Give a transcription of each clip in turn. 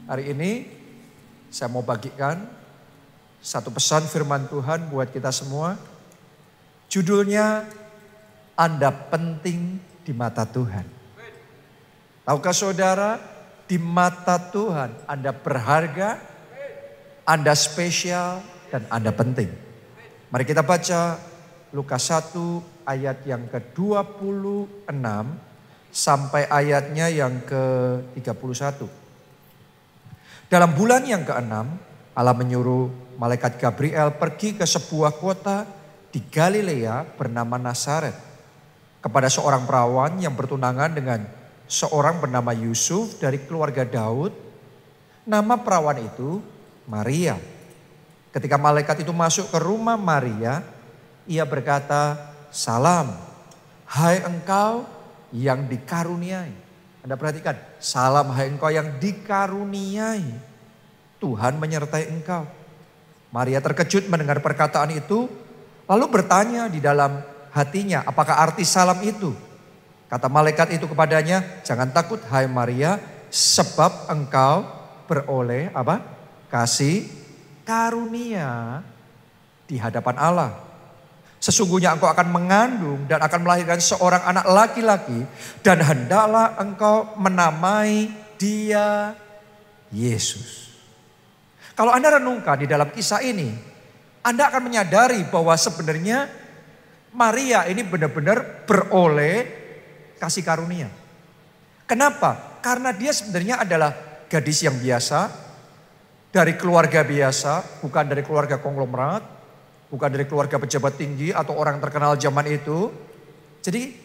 Hari ini saya mau bagikan satu pesan firman Tuhan buat kita semua. Judulnya, Anda penting di mata Tuhan. Tahukah saudara, di mata Tuhan Anda berharga, Anda spesial, dan Anda penting. Mari kita baca Lukas 1 ayat yang ke-26 sampai ayatnya yang ke-31. Dalam bulan yang ke-6, Allah menyuruh malaikat Gabriel pergi ke sebuah kota di Galilea bernama Nazaret, kepada seorang perawan yang bertunangan dengan seorang bernama Yusuf dari keluarga Daud. Nama perawan itu Maria. Ketika malaikat itu masuk ke rumah Maria, ia berkata, "Salam, hai engkau yang dikaruniai." Anda perhatikan, salam hai engkau yang dikaruniai, Tuhan menyertai engkau. Maria terkejut mendengar perkataan itu, lalu bertanya di dalam hatinya, apakah arti salam itu? Kata malaikat itu kepadanya, "Jangan takut hai Maria, sebab engkau beroleh apa? Kasih karunia di hadapan Allah. Sesungguhnya engkau akan mengandung dan akan melahirkan seorang anak laki-laki, dan hendaklah engkau menamai dia Yesus." Kalau Anda renungkan di dalam kisah ini, Anda akan menyadari bahwa sebenarnya Maria ini benar-benar beroleh kasih karunia. Kenapa? Karena dia sebenarnya adalah gadis yang biasa, dari keluarga biasa, bukan dari keluarga konglomerat, bukan dari keluarga pejabat tinggi atau orang terkenal zaman itu. Jadi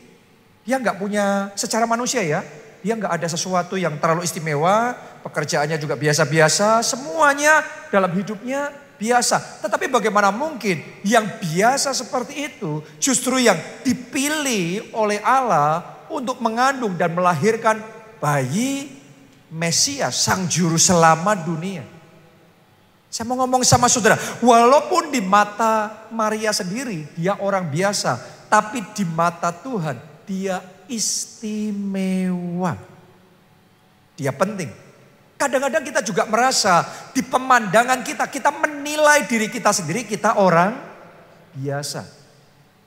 dia nggak punya, secara manusia ya, dia nggak ada sesuatu yang terlalu istimewa, pekerjaannya juga biasa-biasa, semuanya dalam hidupnya biasa. Tetapi bagaimana mungkin yang biasa seperti itu justru yang dipilih oleh Allah untuk mengandung dan melahirkan bayi Mesias, sang juru selamat dunia. Saya mau ngomong sama saudara, walaupun di mata Maria sendiri dia orang biasa, tapi di mata Tuhan dia istimewa. Dia penting. Kadang-kadang kita juga merasa di pemandangan kita menilai diri kita sendiri, kita orang biasa.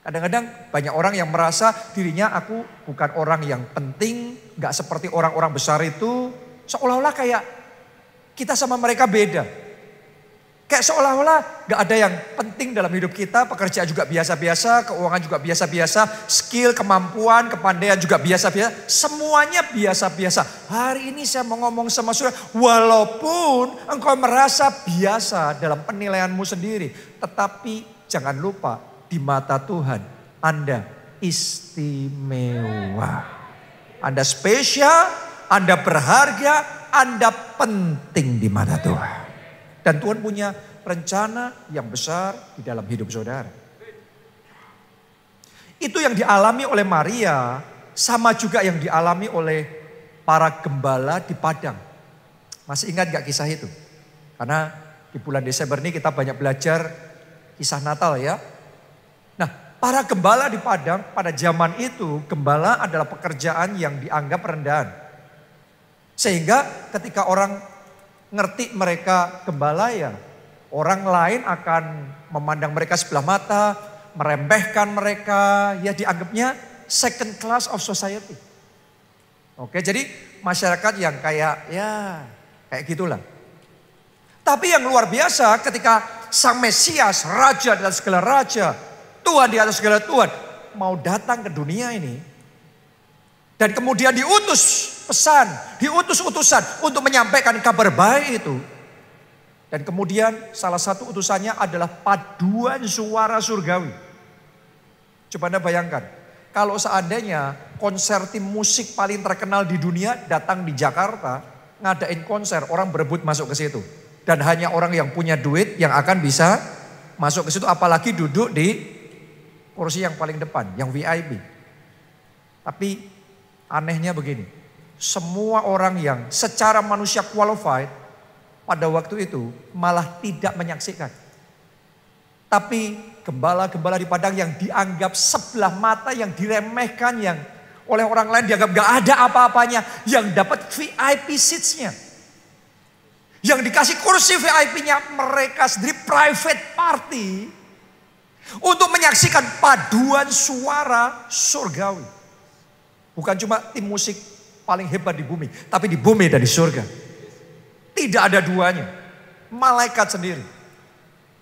Kadang-kadang banyak orang yang merasa dirinya aku bukan orang yang penting, gak seperti orang-orang besar itu. Seolah-olah kayak kita sama mereka beda. Kayak seolah-olah gak ada yang penting dalam hidup kita, pekerjaan juga biasa-biasa, keuangan juga biasa-biasa, skill, kemampuan, kepandaian juga biasa-biasa, semuanya biasa-biasa. Hari ini saya mau ngomong sama saudara, walaupun engkau merasa biasa dalam penilaianmu sendiri, tetapi jangan lupa di mata Tuhan Anda istimewa. Anda spesial, Anda berharga, Anda penting di mata Tuhan. Dan Tuhan punya rencana yang besar di dalam hidup saudara. Itu yang dialami oleh Maria, sama juga yang dialami oleh para gembala di padang. Masih ingat gak kisah itu? Karena di bulan Desember ini kita banyak belajar kisah Natal ya. Nah, para gembala di padang pada zaman itu, gembala adalah pekerjaan yang dianggap rendahan. Sehingga ketika orang ngerti mereka gembala ya, orang lain akan memandang mereka sebelah mata, meremehkan mereka, ya dianggapnya second class of society. Oke, jadi masyarakat yang kayak gitulah. Tapi yang luar biasa ketika sang Mesias, Raja dan segala Raja, Tuhan di atas segala Tuhan, mau datang ke dunia ini, dan kemudian diutus pesan, diutus utusan untuk menyampaikan kabar baik itu. Dan kemudian salah satu utusannya adalah paduan suara surgawi. Coba Anda bayangkan, kalau seandainya konser tim musik paling terkenal di dunia datang di Jakarta, ngadain konser, orang berebut masuk ke situ. Dan hanya orang yang punya duit yang akan bisa masuk ke situ, apalagi duduk di kursi yang paling depan, yang VIP. Tapi anehnya begini, semua orang yang secara manusia qualified pada waktu itu malah tidak menyaksikan. Tapi gembala-gembala di padang yang dianggap sebelah mata, yang diremehkan, yang oleh orang lain dianggap gak ada apa-apanya, yang dapat VIP seats-nya. Yang dikasih kursi VIP-nya mereka sendiri private party. Untuk menyaksikan paduan suara surgawi. Bukan cuma tim musik paling hebat di bumi. Tapi di bumi dan di surga. Tidak ada duanya. Malaikat sendiri.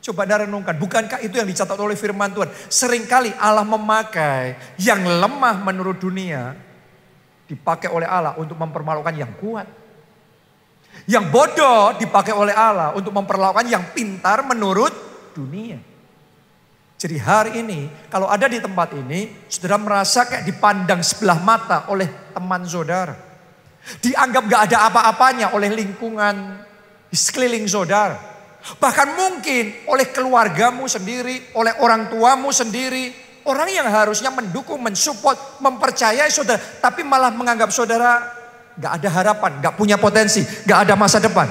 Coba Anda renungkan. Bukankah itu yang dicatat oleh firman Tuhan. Seringkali Allah memakai yang lemah menurut dunia. Dipakai oleh Allah untuk mempermalukan yang kuat. Yang bodoh dipakai oleh Allah untuk memperlakukan yang pintar menurut dunia. Jadi hari ini kalau ada di tempat ini, saudara merasa kayak dipandang sebelah mata oleh teman saudara. Dianggap gak ada apa-apanya oleh lingkungan di sekeliling saudara. Bahkan mungkin oleh keluargamu sendiri, oleh orang tuamu sendiri. Orang yang harusnya mendukung, mensupport, mempercayai saudara. Tapi malah menganggap saudara gak ada harapan, gak punya potensi, gak ada masa depan.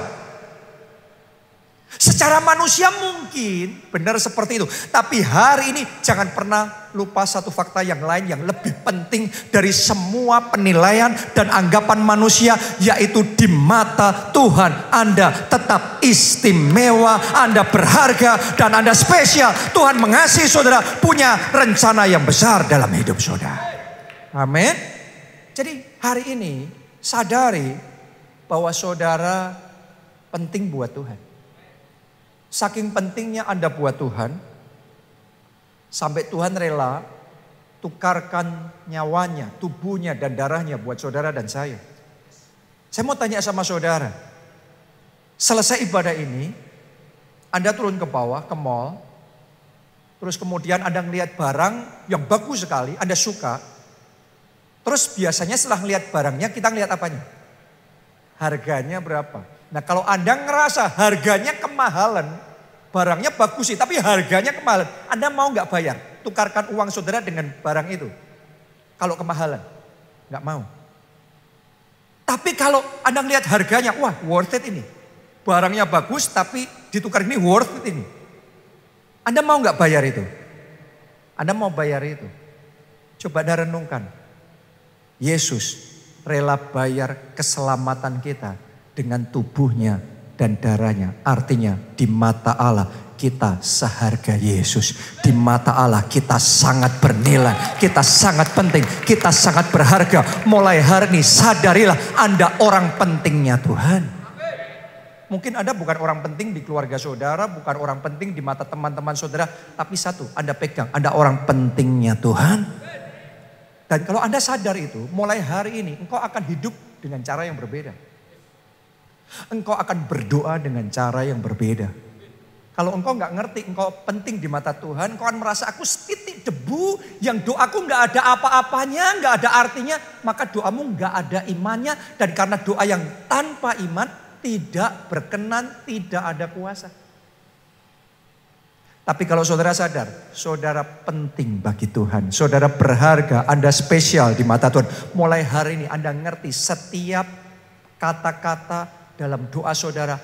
Secara manusia mungkin benar seperti itu. Tapi hari ini jangan pernah lupa satu fakta yang lain yang lebih penting dari semua penilaian dan anggapan manusia. Yaitu di mata Tuhan Anda tetap istimewa, Anda berharga dan Anda spesial. Tuhan mengasihi saudara, punya rencana yang besar dalam hidup saudara. Amin. Jadi hari ini sadari bahwa saudara penting buat Tuhan. Saking pentingnya Anda buat Tuhan, sampai Tuhan rela tukarkan nyawanya, tubuhnya dan darahnya buat saudara dan saya. Saya mau tanya sama saudara, selesai ibadah ini, Anda turun ke bawah, ke mall, terus kemudian Anda ngelihat barang yang bagus sekali, Anda suka, terus biasanya setelah ngelihat barangnya, kita ngelihat apanya? Harganya berapa? Nah kalau Anda ngerasa harganya kemahalan, barangnya bagus sih tapi harganya kemahalan. Anda mau gak bayar? Tukarkan uang saudara dengan barang itu. Kalau kemahalan, gak mau. Tapi kalau Anda lihat harganya, wah worth it ini. Barangnya bagus tapi ditukar ini worth it ini. Anda mau gak bayar itu? Anda mau bayar itu? Coba Anda renungkan. Yesus rela bayar keselamatan kita dengan tubuhnya dan darahnya. Artinya di mata Allah kita seharga Yesus. Di mata Allah kita sangat bernilai. Kita sangat penting. Kita sangat berharga. Mulai hari ini sadarilah Anda orang pentingnya Tuhan. Mungkin Anda bukan orang penting di keluarga saudara. Bukan orang penting di mata teman-teman saudara. Tapi satu Anda pegang. Anda orang pentingnya Tuhan. Dan kalau Anda sadar itu, mulai hari ini engkau akan hidup dengan cara yang berbeda. Engkau akan berdoa dengan cara yang berbeda. Kalau engkau gak ngerti, engkau penting di mata Tuhan, engkau akan merasa aku setitik debu yang doaku gak ada apa-apanya, gak ada artinya, maka doamu gak ada imannya. Dan karena doa yang tanpa iman tidak berkenan, tidak ada kuasa. Tapi kalau saudara sadar, saudara penting bagi Tuhan. Saudara berharga, Anda spesial di mata Tuhan. Mulai hari ini Anda ngerti setiap kata-kata dalam doa saudara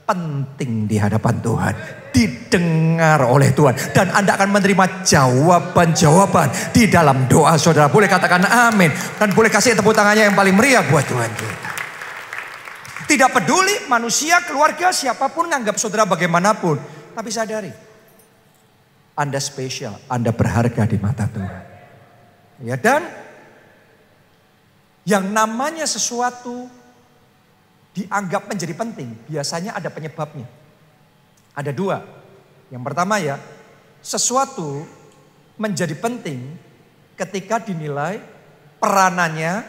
penting di hadapan Tuhan. Didengar oleh Tuhan. Dan Anda akan menerima jawaban-jawaban di dalam doa saudara. Boleh katakan amin. Dan boleh kasih tepuk tangannya yang paling meriah buat Tuhan kita. Tidak peduli manusia, keluarga, siapapun nganggap saudara bagaimanapun. Tapi sadari, Anda spesial, Anda berharga di mata Tuhan. Ya, dan yang namanya sesuatu dianggap menjadi penting, biasanya ada penyebabnya. Ada dua. Yang pertama ya, sesuatu menjadi penting ketika dinilai peranannya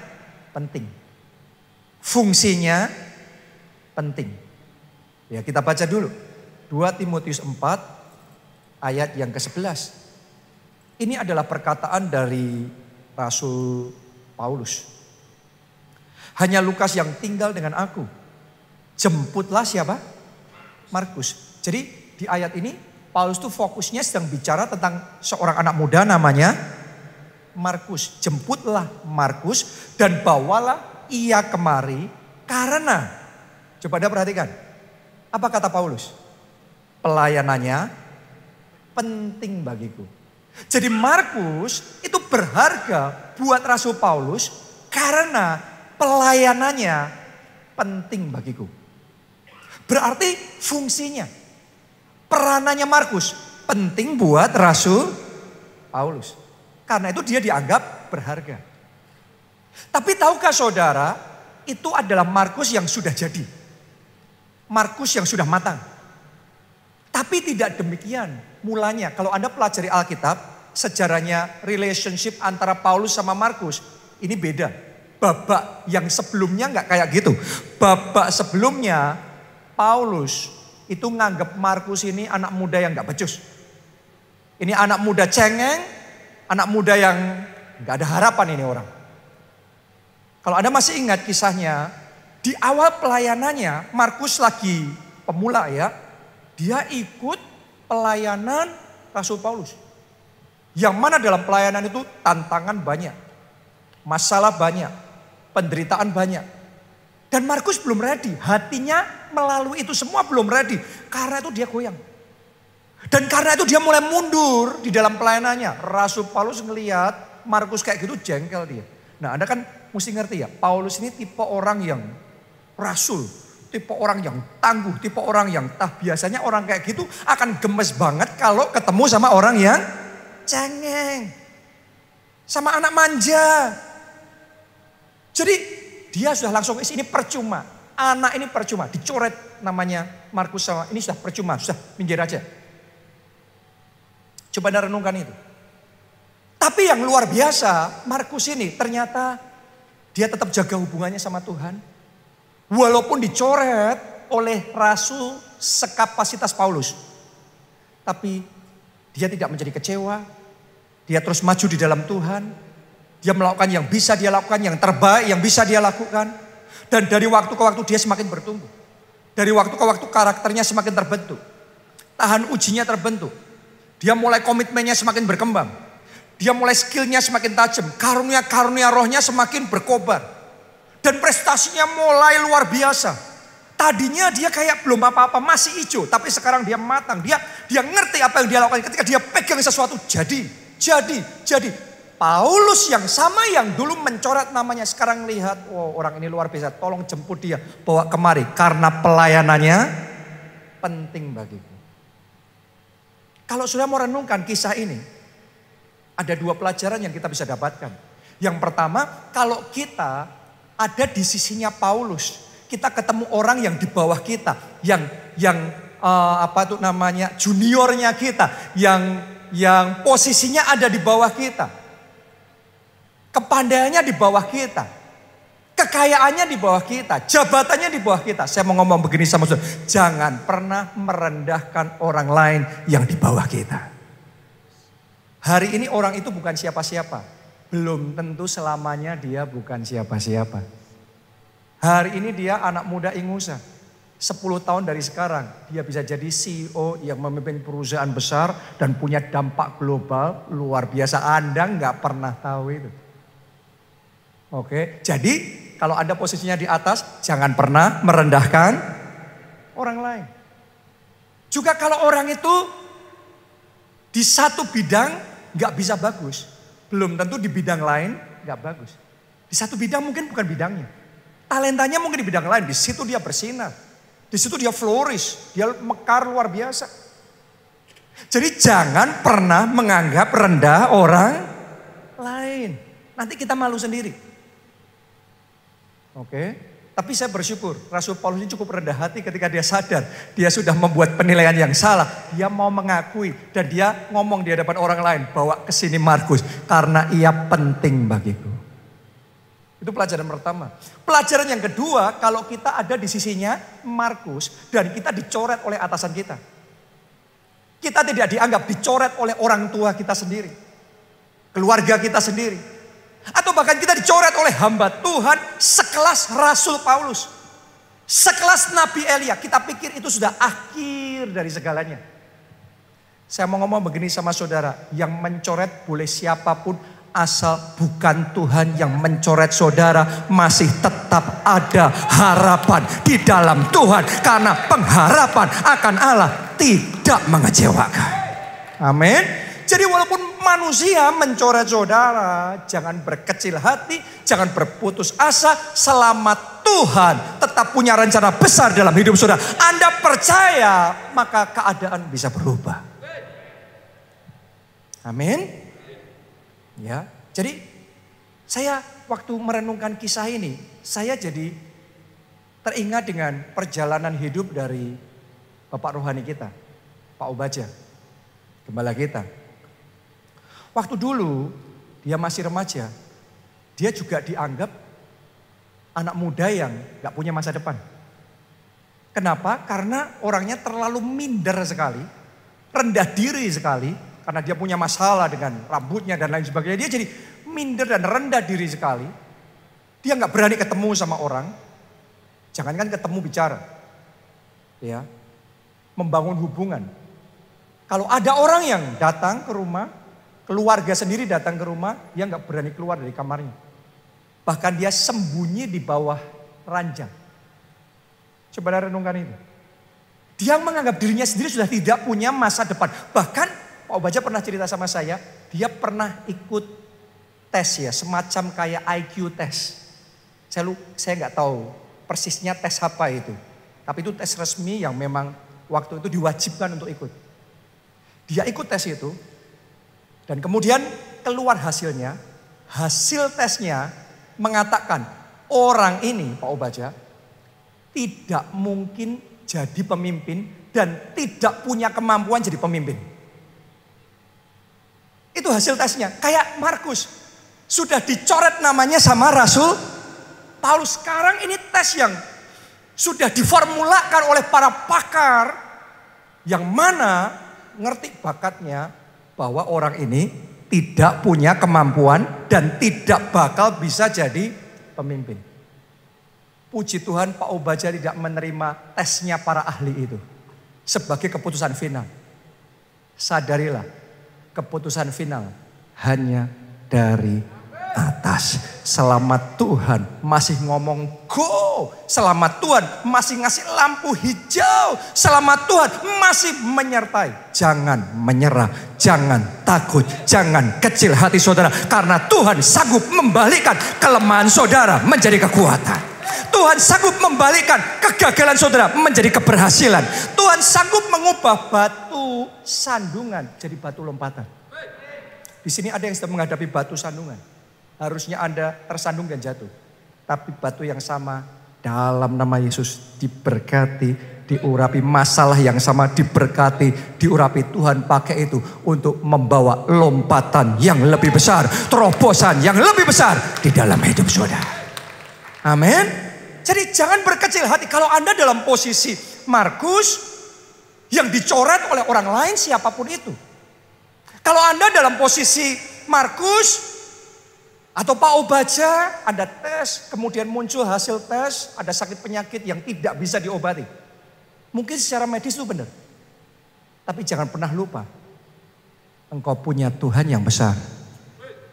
penting. Fungsinya penting. Ya, kita baca dulu. 2 Timotius 4 ayat yang ke-11. Ini adalah perkataan dari Rasul Paulus. Hanya Lukas yang tinggal dengan aku. Jemputlah siapa? Markus. Jadi di ayat ini Paulus tuh fokusnya sedang bicara tentang seorang anak muda namanya Markus. Jemputlah Markus dan bawalah ia kemari karena, coba Anda perhatikan. Apa kata Paulus? Pelayanannya penting bagiku. Jadi Markus itu berharga buat Rasul Paulus karena pelayanannya penting bagiku. Berarti fungsinya, peranannya Markus penting buat Rasul Paulus. Karena itu dia dianggap berharga. Tapi tahukah saudara, itu adalah Markus yang sudah jadi. Markus yang sudah matang. Tapi tidak demikian mulanya. Kalau Anda pelajari Alkitab, sejarahnya relationship antara Paulus sama Markus, ini beda. Babak yang sebelumnya nggak kayak gitu. Babak sebelumnya Paulus itu nganggap Markus ini anak muda yang nggak becus. Ini anak muda cengeng, anak muda yang nggak ada harapan ini orang. Kalau Anda masih ingat kisahnya, di awal pelayanannya Markus lagi pemula ya, dia ikut pelayanan Rasul Paulus. Yang mana dalam pelayanan itu tantangan banyak, masalah banyak, penderitaan banyak. Dan Markus belum ready, hatinya melalui itu semua belum ready. Karena itu dia goyang. Dan karena itu dia mulai mundur di dalam pelayanannya. Rasul Paulus ngelihat Markus kayak gitu jengkel dia. Nah Anda kan mesti ngerti ya, Paulus ini tipe orang yang rasul. Tipe orang yang tangguh, tipe orang yang biasanya orang kayak gitu akan gemes banget kalau ketemu sama orang yang cengeng. Sama anak manja. Jadi dia sudah langsung ini percuma. Anak ini percuma, dicoret namanya Markus sama ini sudah percuma, sudah minggir aja. Coba Anda renungkan itu. Tapi yang luar biasa, Markus ini ternyata dia tetap jaga hubungannya sama Tuhan. Walaupun dicoret oleh rasul sekapasitas Paulus. Tapi dia tidak menjadi kecewa. Dia terus maju di dalam Tuhan. Dia melakukan yang bisa dia lakukan, yang terbaik yang bisa dia lakukan. Dan dari waktu ke waktu dia semakin bertumbuh. Dari waktu ke waktu karakternya semakin terbentuk. Tahan ujinya terbentuk. Dia mulai komitmennya semakin berkembang. Dia mulai skillnya semakin tajam. Karunia-karunia rohnya semakin berkobar. Dan prestasinya mulai luar biasa. Tadinya dia kayak belum apa-apa, masih hijau. Tapi sekarang dia matang. Dia ngerti apa yang dia lakukan. Ketika dia pegang sesuatu, jadi. Paulus yang sama yang dulu mencoret namanya. Sekarang lihat, oh orang ini luar biasa. Tolong jemput dia, bawa kemari. Karena pelayanannya penting bagiku. Kalau sudah mau renungkan kisah ini, ada dua pelajaran yang kita bisa dapatkan. Yang pertama, kalau kita ada di sisinya Paulus, kita ketemu orang yang di bawah kita, yang juniornya kita, yang posisinya ada di bawah kita, kepandaiannya di bawah kita, kekayaannya di bawah kita, jabatannya di bawah kita. Saya mau ngomong begini sama saudara, jangan pernah merendahkan orang lain yang di bawah kita. Hari ini orang itu bukan siapa-siapa. Belum tentu selamanya dia bukan siapa-siapa. Hari ini dia anak muda ingusan. 10 tahun dari sekarang dia bisa jadi CEO yang memimpin perusahaan besar dan punya dampak global luar biasa. Anda nggak pernah tahu itu. Oke, jadi kalau Anda posisinya di atas, jangan pernah merendahkan orang lain. Juga kalau orang itu di satu bidang nggak bisa bagus, belum tentu di bidang lain gak bagus. Di satu bidang mungkin bukan bidangnya. Talentanya mungkin di bidang lain. Di situ dia bersinar. Di situ dia flourish. Dia mekar luar biasa. Jadi jangan pernah menganggap rendah orang lain. Nanti kita malu sendiri. Oke. Tapi saya bersyukur Rasul Paulus ini cukup rendah hati ketika dia sadar. Dia sudah membuat penilaian yang salah. Dia mau mengakui dan dia ngomong di hadapan orang lain. Bawa ke sini Markus karena ia penting bagiku. Itu pelajaran pertama. Pelajaran yang kedua, kalau kita ada di sisinya Markus dan kita dicoret oleh atasan kita. Kita tidak dianggap dicoret oleh orang tua kita sendiri. Keluarga kita sendiri. Atau bahkan kita dicoret oleh hamba Tuhan sekelas Rasul Paulus. Sekelas Nabi Elia. Kita pikir itu sudah akhir dari segalanya. Saya mau ngomong begini sama saudara. Yang mencoret boleh siapapun. Asal bukan Tuhan yang mencoret saudara. Masih tetap ada harapan di dalam Tuhan. Karena pengharapan akan Allah tidak mengecewakan. Amin. Jadi walaupun manusia mencoret saudara, jangan berkecil hati, jangan berputus asa selama Tuhan tetap punya rencana besar dalam hidup saudara. Anda percaya, maka keadaan bisa berubah. Amin. Ya, jadi saya waktu merenungkan kisah ini, saya jadi teringat dengan perjalanan hidup dari Bapak rohani kita, Pak Obaja, gembala kita. Waktu dulu dia masih remaja, dia juga dianggap anak muda yang gak punya masa depan. Kenapa? Karena orangnya terlalu minder sekali, rendah diri sekali, karena dia punya masalah dengan rambutnya dan lain sebagainya. Dia jadi minder dan rendah diri sekali. Dia gak berani ketemu sama orang, jangankan ketemu bicara, ya, membangun hubungan. Kalau ada orang yang datang ke rumah, keluarga sendiri datang ke rumah, dia gak berani keluar dari kamarnya. Bahkan dia sembunyi di bawah ranjang. Coba renungkan itu. Dia menganggap dirinya sendiri sudah tidak punya masa depan. Bahkan Pak Obaja pernah cerita sama saya, dia pernah ikut tes ya, semacam kayak IQ tes. Saya nggak tahu persisnya tes apa itu. Tapi itu tes resmi yang memang waktu itu diwajibkan untuk ikut. Dia ikut tes itu dan kemudian keluar hasilnya. Hasil tesnya mengatakan orang ini Pak Obaja tidak mungkin jadi pemimpin dan tidak punya kemampuan jadi pemimpin. Itu hasil tesnya. Kayak Markus sudah dicoret namanya sama Rasul Paulus. Sekarang ini tes yang sudah diformulakan oleh para pakar yang mana ngerti bakatnya bahwa orang ini tidak punya kemampuan dan tidak bakal bisa jadi pemimpin. Puji Tuhan Pak Obaja tidak menerima tesnya para ahli itu sebagai keputusan final. Sadarilah, keputusan final hanya dari atas. Selamat Tuhan masih ngomong go. Selamat Tuhan masih ngasih lampu hijau. Selamat Tuhan masih menyertai. Jangan menyerah, jangan takut, jangan kecil hati saudara. Karena Tuhan sanggup membalikkan kelemahan saudara menjadi kekuatan. Tuhan sanggup membalikkan kegagalan saudara menjadi keberhasilan. Tuhan sanggup mengubah batu sandungan jadi batu lompatan. Di sini ada yang sedang menghadapi batu sandungan. Harusnya Anda tersandung dan jatuh. Tapi batu yang sama dalam nama Yesus diberkati, diurapi. Masalah yang sama diberkati, diurapi. Tuhan pakai itu untuk membawa lompatan yang lebih besar. Terobosan yang lebih besar di dalam hidup saudara. Amin. Jadi jangan berkecil hati. Kalau Anda dalam posisi Markus yang dicoret oleh orang lain siapapun itu. Kalau Anda dalam posisi Markus atau Pak Obaja, Anda tes, kemudian muncul hasil tes, ada sakit penyakit yang tidak bisa diobati. Mungkin secara medis itu benar. Tapi jangan pernah lupa, engkau punya Tuhan yang besar.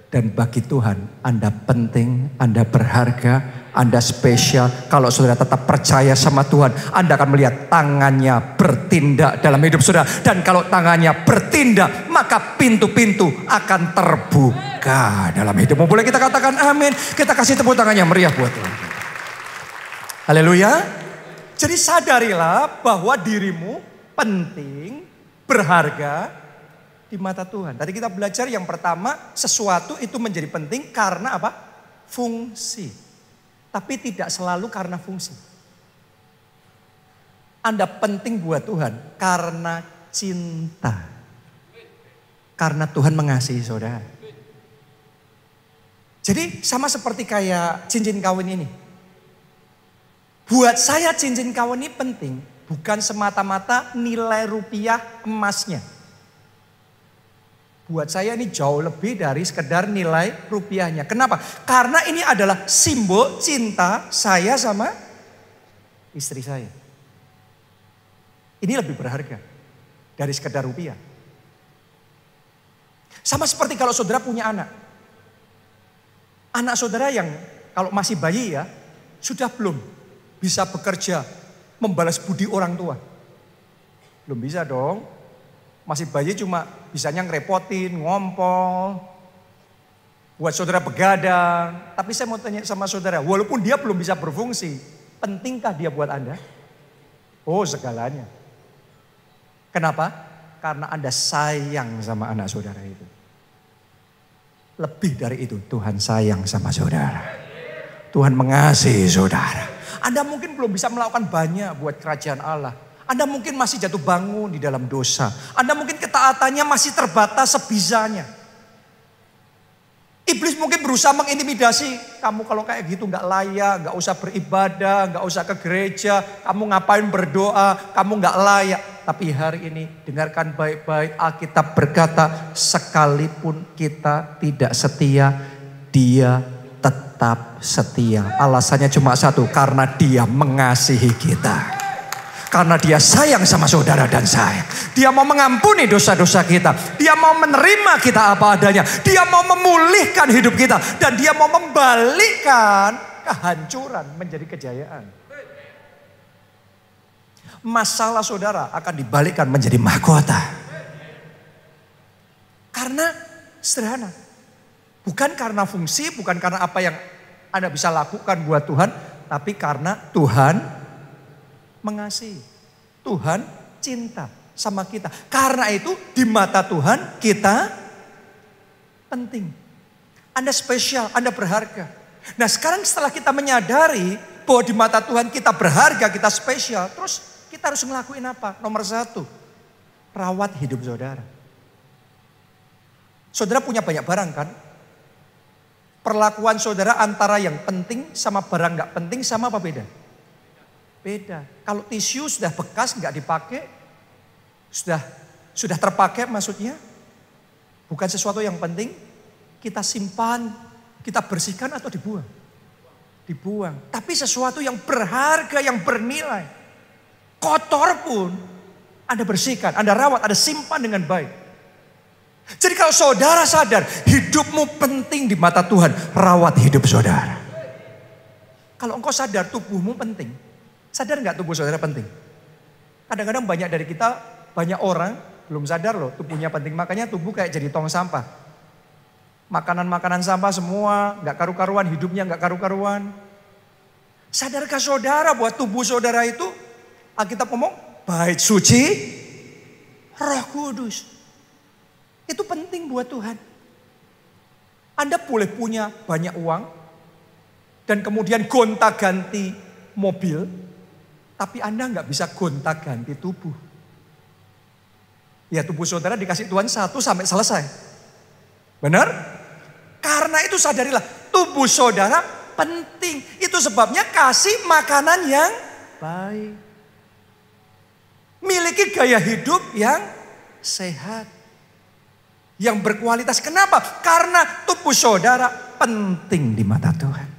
Dan bagi Tuhan, Anda penting, Anda berharga, Anda spesial. Kalau saudara tetap percaya sama Tuhan, Anda akan melihat tangannya bertindak dalam hidup saudara. Dan kalau tangannya bertindak, maka pintu-pintu akan terbuka dalam hidupmu. Boleh kita katakan amin. Kita kasih tepuk tangan yang meriah buat Tuhan. Haleluya. Jadi sadarilah bahwa dirimu penting, berharga di mata Tuhan. Tadi kita belajar yang pertama, sesuatu itu menjadi penting karena apa? Fungsi. Tapi tidak selalu karena fungsi. Anda penting buat Tuhan karena cinta. Karena Tuhan mengasihi saudara. Jadi sama seperti kayak cincin kawin ini. Buat saya cincin kawin ini penting. Bukan semata-mata nilai rupiah emasnya. Buat saya ini jauh lebih dari sekedar nilai rupiahnya. Kenapa? Karena ini adalah simbol cinta saya sama istri saya. Ini lebih berharga dari sekedar rupiah. Sama seperti kalau saudara punya anak. Anak saudara yang kalau masih bayi ya, sudah belum bisa bekerja membalas budi orang tua. Belum bisa dong. Masih bayi cuma bisanya ngerepotin, ngompol. buat saudara begadang. Tapi saya mau tanya sama saudara, walaupun dia belum bisa berfungsi, pentingkah dia buat Anda? Oh, segalanya. Kenapa? Karena Anda sayang sama anak saudara itu. Lebih dari itu, Tuhan sayang sama saudara. Tuhan mengasihi saudara. Anda mungkin belum bisa melakukan banyak buat kerajaan Allah. Anda mungkin masih jatuh bangun di dalam dosa. Anda mungkin ketaatannya masih terbatas sebisanya. Iblis mungkin berusaha mengintimidasi. Kamu kalau kayak gitu gak layak, gak usah beribadah, gak usah ke gereja. Kamu ngapain berdoa, kamu gak layak. Tapi hari ini dengarkan baik-baik, Alkitab berkata sekalipun kita tidak setia, Dia tetap setia. Alasannya cuma satu, karena Dia mengasihi kita. Karena Dia sayang sama saudara dan saya. Dia mau mengampuni dosa-dosa kita. Dia mau menerima kita apa adanya. Dia mau memulihkan hidup kita. Dan Dia mau membalikkan kehancuran menjadi kejayaan. Masalah saudara akan dibalikkan menjadi mahkota. Karena sederhana. Bukan karena fungsi, bukan karena apa yang Anda bisa lakukan buat Tuhan. Tapi karena Tuhan mengasihi. Tuhan cinta sama kita. Karena itu di mata Tuhan kita penting. Anda spesial, Anda berharga. Nah sekarang setelah kita menyadari bahwa di mata Tuhan kita berharga, kita spesial. Terus kita harus ngelakuin apa? Nomor satu, rawat hidup saudara. Saudara punya banyak barang kan? Perlakuan saudara antara yang penting sama barang gak penting sama apa beda? Beda. Kalau tisu sudah bekas nggak dipakai, sudah terpakai maksudnya, bukan sesuatu yang penting, kita simpan, kita bersihkan atau dibuang? Dibuang. Tapi sesuatu yang berharga, yang bernilai, kotor pun Anda bersihkan, Anda rawat, Anda simpan dengan baik. Jadi kalau saudara sadar hidupmu penting di mata Tuhan, rawat hidup saudara. Kalau engkau sadar tubuhmu penting, sadar nggak tubuh saudara penting? Kadang-kadang banyak dari kita, banyak orang belum sadar loh tubuhnya penting. Makanya tubuh kayak jadi tong sampah. Makanan-makanan sampah semua nggak karu-karuan, hidupnya nggak karu-karuan. Sadarkah saudara buat tubuh saudara itu, Alkitab ngomong, bait suci Roh Kudus. Itu penting buat Tuhan. Anda boleh punya banyak uang dan kemudian gonta-ganti mobil, tapi Anda nggak bisa gonta-ganti tubuh. Ya tubuh saudara dikasih Tuhan satu sampai selesai. Benar? Karena itu sadarilah tubuh saudara penting. Itu sebabnya kasih makanan yang baik. Miliki gaya hidup yang sehat. Yang berkualitas. Kenapa? Karena tubuh saudara penting di mata Tuhan.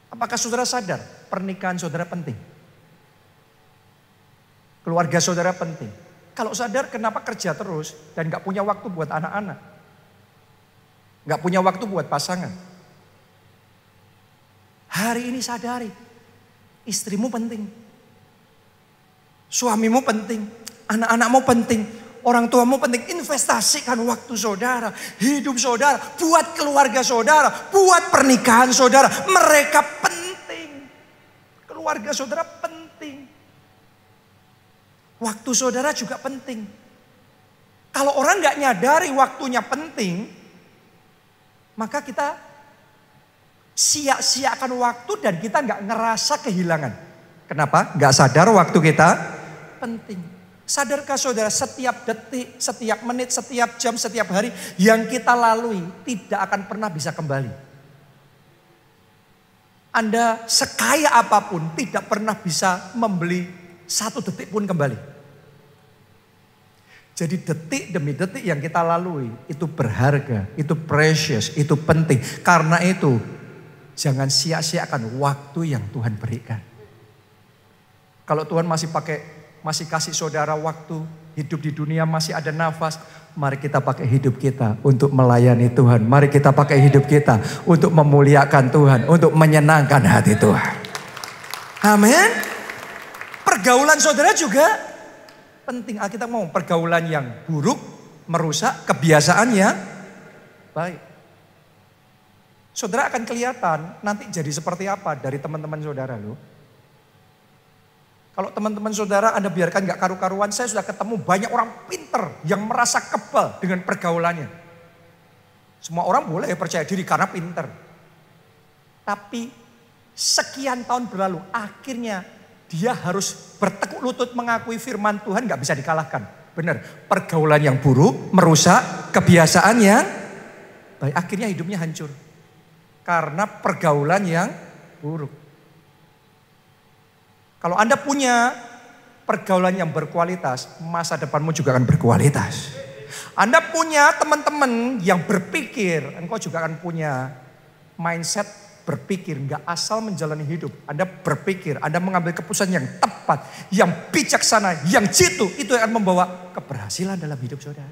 Apakah saudara sadar pernikahan saudara penting? Keluarga saudara penting. Kalau sadar kenapa kerja terus dan gak punya waktu buat anak-anak? Gak punya waktu buat pasangan? Hari ini sadari, istrimu penting. Suamimu penting, anak-anakmu penting. Orang tuamu penting, investasikan waktu saudara, hidup saudara, buat keluarga saudara, buat pernikahan saudara. Mereka penting. Keluarga saudara penting. Waktu saudara juga penting. Kalau orang gak nyadari waktunya penting, maka kita sia-siakan waktu dan kita gak ngerasa kehilangan. Kenapa? Gak sadar waktu kita penting. Sadarkah saudara setiap detik, setiap menit, setiap jam, setiap hari yang kita lalui tidak akan pernah bisa kembali. Anda sekaya apapun tidak pernah bisa membeli satu detik pun kembali. Jadi detik demi detik yang kita lalui itu berharga, itu precious, itu penting. Karena itu jangan sia-siakan waktu yang Tuhan berikan. Kalau Tuhan masih kasih saudara waktu, hidup di dunia masih ada nafas. Mari kita pakai hidup kita untuk melayani Tuhan. Mari kita pakai hidup kita untuk memuliakan Tuhan. Untuk menyenangkan hati Tuhan. Amin. Pergaulan saudara juga penting. Alkitab ngomong pergaulan yang buruk merusak kebiasaan yang baik. Saudara akan kelihatan nanti jadi seperti apa dari teman-teman saudara loh. Kalau teman-teman saudara Anda biarkan gak karu-karuan, saya sudah ketemu banyak orang pinter yang merasa kebal dengan pergaulannya. Semua orang boleh percaya diri karena pinter. Tapi sekian tahun berlalu, akhirnya dia harus bertekuk lutut mengakui firman Tuhan gak bisa dikalahkan. Benar, pergaulan yang buruk merusak kebiasaan yang baik. Akhirnya hidupnya hancur. Karena pergaulan yang buruk. Kalau Anda punya pergaulan yang berkualitas, masa depanmu juga akan berkualitas. Anda punya teman-teman yang berpikir, engkau juga akan punya mindset berpikir, nggak asal menjalani hidup. Anda berpikir, Anda mengambil keputusan yang tepat, yang bijaksana, yang jitu, itu akan membawa keberhasilan dalam hidup saudara.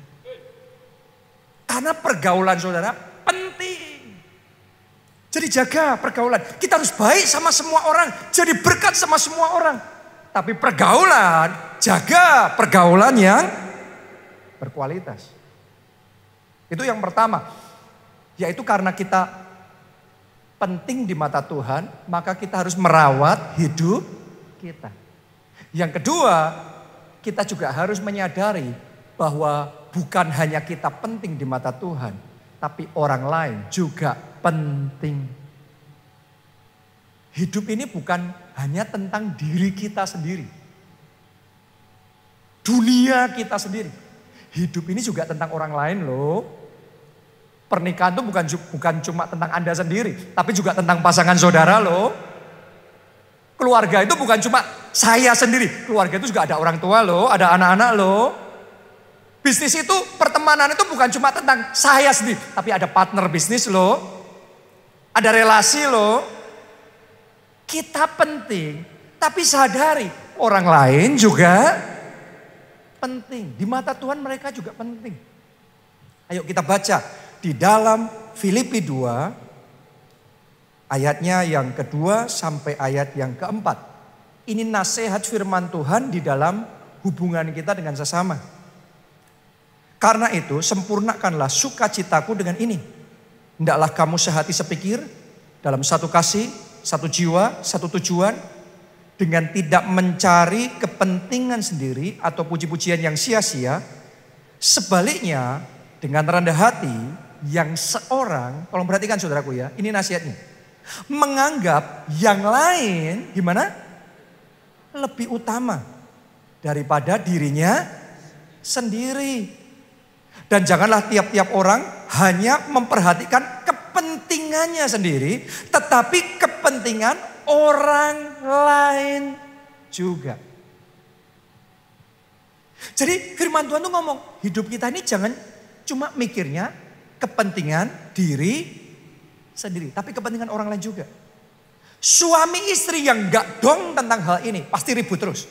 Karena pergaulan saudara penting. Jadi jaga pergaulan. Kita harus baik sama semua orang. Jadi berkat sama semua orang. Tapi pergaulan, jaga pergaulan yang berkualitas. Itu yang pertama. Yaitu karena kita penting di mata Tuhan, maka kita harus merawat hidup kita. Yang kedua, kita juga harus menyadari bahwa bukan hanya kita penting di mata Tuhan, tapi orang lain juga penting. Hidup ini bukan hanya tentang diri kita sendiri. Dunia kita sendiri. Hidup ini juga tentang orang lain loh. Pernikahan itu bukan cuma tentang Anda sendiri, tapi juga tentang pasangan saudara loh. Keluarga itu bukan cuma saya sendiri. Keluarga itu juga ada orang tua loh, ada anak-anak loh. Bisnis itu, pertemanan itu bukan cuma tentang saya sendiri, tapi ada partner bisnis loh. Ada relasi loh. Kita penting, tapi sadari orang lain juga penting. Di mata Tuhan mereka juga penting. Ayo kita baca di dalam Filipi 2 ayatnya yang kedua sampai ayat yang keempat. Ini nasihat firman Tuhan di dalam hubungan kita dengan sesama. Karena itu sempurnakanlah sukacitaku dengan ini. Hendaklah kamu sehati sepikir dalam satu kasih, satu jiwa, satu tujuan. Dengan tidak mencari kepentingan sendiri atau puji-pujian yang sia-sia. Sebaliknya dengan rendah hati yang seorang, tolong perhatikan saudaraku ya, ini nasihatnya. Menganggap yang lain gimana? Lebih utama daripada dirinya sendiri. Dan janganlah tiap-tiap orang hanya memperhatikan kepentingannya sendiri, tetapi kepentingan orang lain juga. Jadi firman Tuhan tuh ngomong, hidup kita ini jangan cuma mikirnya kepentingan diri sendiri, tapi kepentingan orang lain juga. Suami istri yang gak dong tentang hal ini, pasti ribut terus.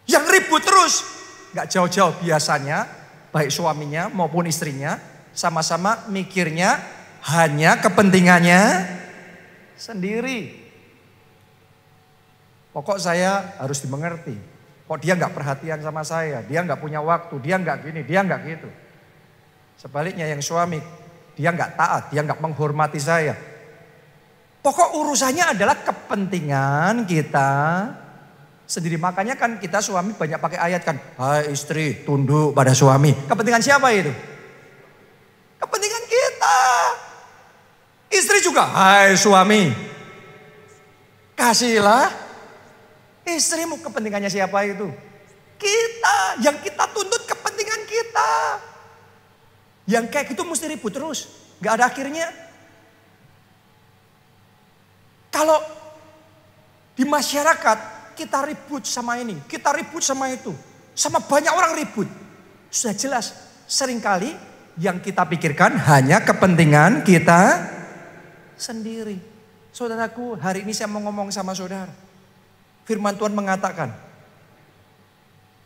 Yang ribut terus, gak jauh-jauh biasanya, baik suaminya maupun istrinya, sama-sama mikirnya hanya kepentingannya sendiri. Pokok saya harus dimengerti. Kok dia gak perhatian sama saya, dia gak punya waktu, dia gak gini, dia gak gitu. Sebaliknya yang suami, dia gak taat, dia gak menghormati saya. Pokok urusannya adalah kepentingan kita sendiri. Makanya kan kita suami banyak pakai ayat kan. Hai istri tunduk pada suami. Kepentingan siapa itu? Kepentingan kita. Istri juga, hai suami. Kasihlah istrimu. Kepentingannya siapa itu? Kita. Yang kita tuntut kepentingan kita. Yang kayak gitu mesti ribut terus. Gak ada akhirnya. Kalau di masyarakat kita ribut sama ini, kita ribut sama itu. Sama banyak orang ribut. Sudah jelas seringkali yang kita pikirkan hanya kepentingan kita sendiri. Saudaraku, hari ini saya mau ngomong sama saudara. Firman Tuhan mengatakan,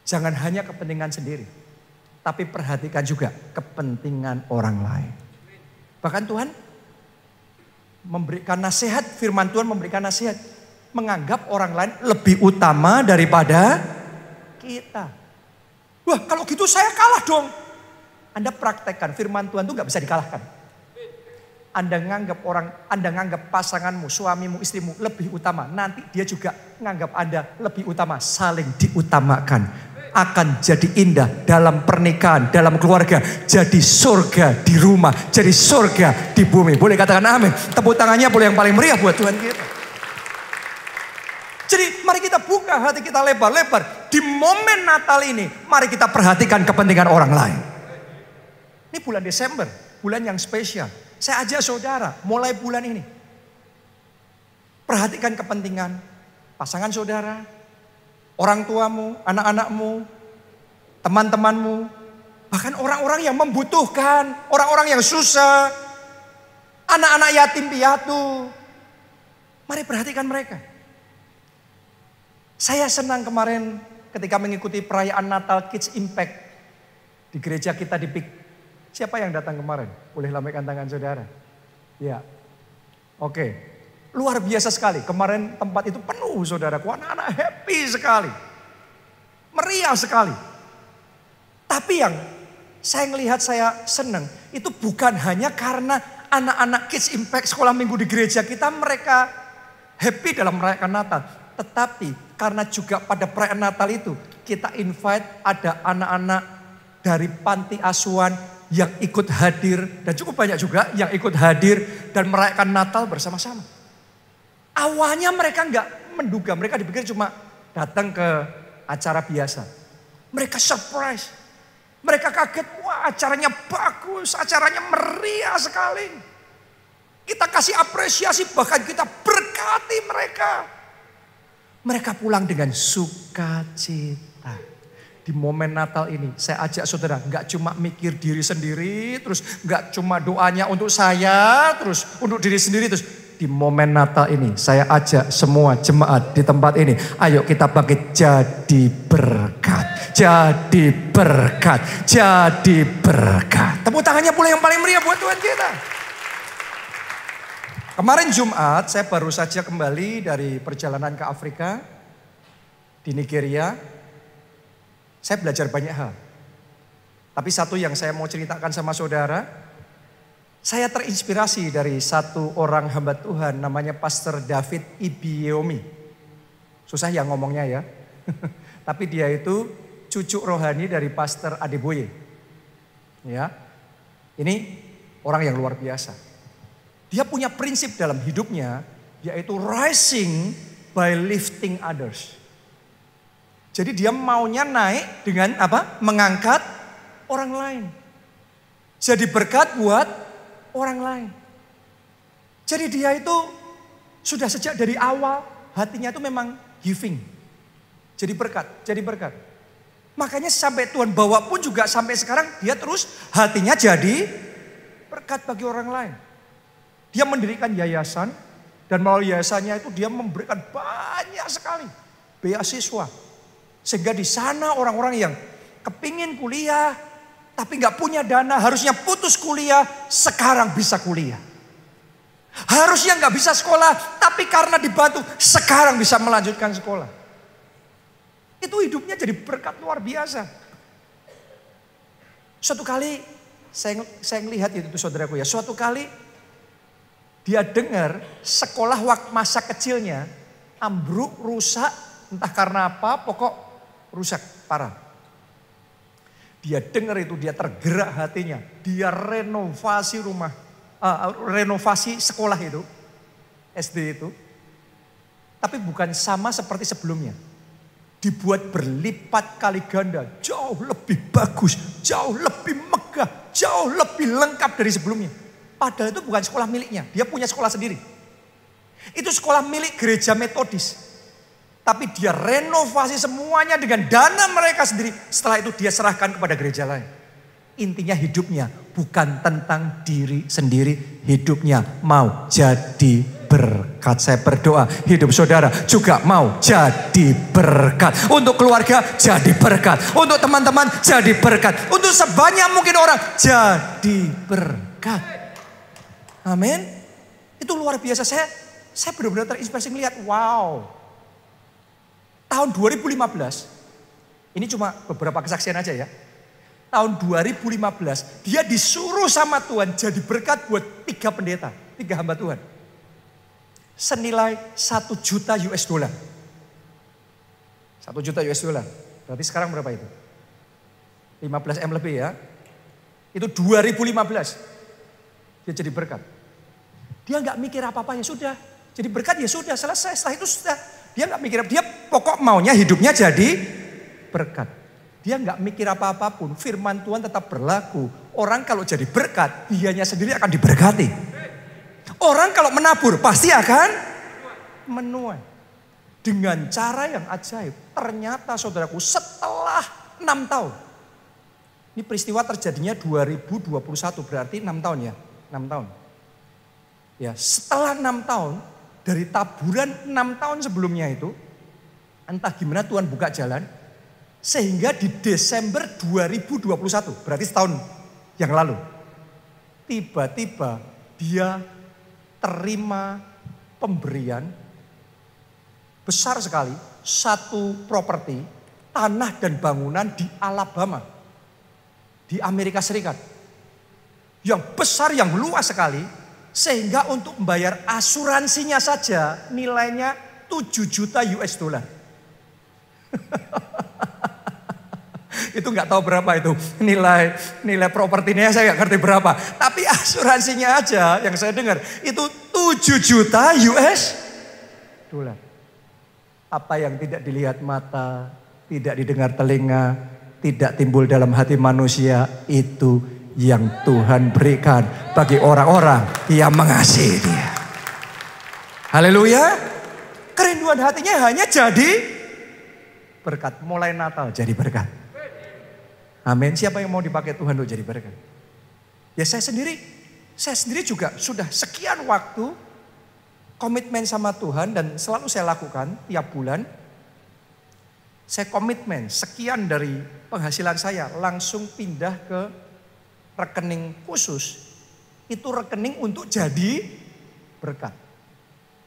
jangan hanya kepentingan sendiri, tapi perhatikan juga kepentingan orang lain. Bahkan Tuhan memberikan nasihat, firman Tuhan memberikan nasihat. Menganggap orang lain lebih utama daripada kita. Wah kalau gitu saya kalah dong. Anda praktekkan firman Tuhan itu gak bisa dikalahkan. Anda nganggap pasanganmu, suamimu, istrimu lebih utama. Nanti dia juga nganggap Anda lebih utama. Saling diutamakan. Akan jadi indah dalam pernikahan, dalam keluarga. Jadi surga di rumah, jadi surga di bumi. Boleh katakan amin. Tepuk tangannya boleh yang paling meriah buat Tuhan kita. Jadi mari kita buka hati kita lebar-lebar. Di momen Natal ini, mari kita perhatikan kepentingan orang lain. Ini bulan Desember, bulan yang spesial. Saya ajak saudara, mulai bulan ini. Perhatikan kepentingan pasangan saudara, orang tuamu, anak-anakmu, teman-temanmu. Bahkan orang-orang yang membutuhkan, orang-orang yang susah. Anak-anak yatim piatu. Mari perhatikan mereka. Saya senang kemarin ketika mengikuti perayaan Natal Kids Impact di gereja kita di PIK. Siapa yang datang kemarin? Boleh lambaikan tangan saudara. Ya, oke. Luar biasa sekali. Kemarin tempat itu penuh saudaraku. Anak-anak happy sekali. Meriah sekali. Tapi yang saya melihat saya senang. Itu bukan hanya karena anak-anak Kids Impact sekolah minggu di gereja kita. Mereka happy dalam merayakan Natal. Tetapi karena juga pada perayaan Natal itu. Kita invite ada anak-anak dari panti asuhan yang ikut hadir. Dan cukup banyak juga yang ikut hadir dan merayakan Natal bersama-sama. Awalnya mereka nggak menduga, mereka dipikir cuma datang ke acara biasa. Mereka surprise, mereka kaget, wah acaranya bagus, acaranya meriah sekali. Kita kasih apresiasi, bahkan kita berkati mereka. Mereka pulang dengan sukacita. Di momen Natal ini saya ajak saudara nggak cuma mikir diri sendiri, terus nggak cuma doanya untuk saya, terus untuk diri sendiri, terus di momen Natal ini saya ajak semua jemaat di tempat ini, ayo kita bangkit jadi berkat, jadi berkat, jadi berkat. Tepuk tangannya boleh yang paling meriah buat Tuhan kita. Kemarin Jumat saya baru saja kembali dari perjalanan ke Afrika di Nigeria. Saya belajar banyak hal. Tapi satu yang saya mau ceritakan sama saudara, saya terinspirasi dari satu orang hamba Tuhan namanya Pastor David Ibiyeomie. Susah ya ngomongnya ya. Tapi dia itu cucu rohani dari Pastor Adeboye. Ya. Ini orang yang luar biasa. Dia punya prinsip dalam hidupnya, yaitu rising by lifting others. Jadi dia maunya naik dengan apa? Mengangkat orang lain. Jadi berkat buat orang lain. Jadi dia itu sudah sejak dari awal hatinya itu memang giving. Jadi berkat, jadi berkat. Makanya sampai Tuhan bawa pun juga sampai sekarang dia terus hatinya jadi berkat bagi orang lain. Dia mendirikan yayasan dan melalui yayasannya itu dia memberikan banyak sekali beasiswa. Sehingga di sana orang-orang yang kepingin kuliah tapi nggak punya dana, harusnya putus kuliah, sekarang bisa kuliah. Harusnya nggak bisa sekolah, tapi karena dibantu sekarang bisa melanjutkan sekolah. Itu hidupnya jadi berkat luar biasa. Suatu kali saya melihat itu saudaraku ya. Suatu kali dia dengar sekolah waktu masa kecilnya ambruk, rusak, entah karena apa, pokok rusak parah. Dia dengar itu, dia tergerak hatinya. Dia renovasi rumah, renovasi sekolah itu, SD itu. Tapi bukan sama seperti sebelumnya. Dibuat berlipat kali ganda, jauh lebih bagus, jauh lebih megah, jauh lebih lengkap dari sebelumnya. Padahal itu bukan sekolah miliknya, dia punya sekolah sendiri. Itu sekolah milik gereja Metodis. Tapi dia renovasi semuanya dengan dana mereka sendiri. Setelah itu dia serahkan kepada gereja lain. Intinya hidupnya bukan tentang diri sendiri. Hidupnya mau jadi berkat. Saya berdoa hidup saudara juga mau jadi berkat. Untuk keluarga jadi berkat. Untuk teman-teman jadi berkat. Untuk sebanyak mungkin orang jadi berkat. Amin. Itu luar biasa. Saya benar-benar terinspirasi melihat, wow. Tahun 2015, ini cuma beberapa kesaksian aja ya. tahun 2015, dia disuruh sama Tuhan jadi berkat buat 3 pendeta, 3 hamba Tuhan. Senilai 1 juta US dollar. 1 juta US dollar. Berarti sekarang berapa itu? 15 M lebih ya. Itu 2015. Dia jadi berkat. Dia nggak mikir apa-apa, ya sudah. Jadi berkat ya sudah, selesai. Setelah itu sudah. Dia nggak mikir, dia pokok maunya hidupnya jadi berkat. Dia nggak mikir apa-apapun, firman Tuhan tetap berlaku. Orang kalau jadi berkat, dianya sendiri akan diberkati. Orang kalau menabur pasti akan menuai. Dengan cara yang ajaib. Ternyata saudaraku setelah 6 tahun. Ini peristiwa terjadinya 2021, berarti 6 tahun ya. 6 tahun. Ya, setelah 6 tahun, dari taburan 6 tahun sebelumnya itu, entah gimana Tuhan buka jalan, sehingga di Desember 2021, berarti setahun yang lalu, tiba-tiba dia terima pemberian besar sekali, 1 properti, tanah dan bangunan di Alabama, di Amerika Serikat. Yang besar, yang luas sekali, sehingga untuk membayar asuransinya saja nilainya 7 juta US dollar. Itu nggak tahu berapa itu nilai propertinya, saya nggak ngerti berapa. Tapi asuransinya aja yang saya dengar itu 7 juta US dollar. Apa yang tidak dilihat mata, tidak didengar telinga, tidak timbul dalam hati manusia, itu yang Tuhan berikan bagi orang-orang yang mengasihi Dia. Haleluya. Kerinduan hatinya hanya jadi berkat. Mulai Natal jadi berkat. Amin. Siapa yang mau dipakai Tuhan untuk jadi berkat? Ya saya sendiri juga sudah sekian waktu komitmen sama Tuhan dan selalu saya lakukan tiap bulan. Saya komitmen sekian dari penghasilan saya langsung pindah ke rekening khusus. Itu rekening untuk jadi berkat.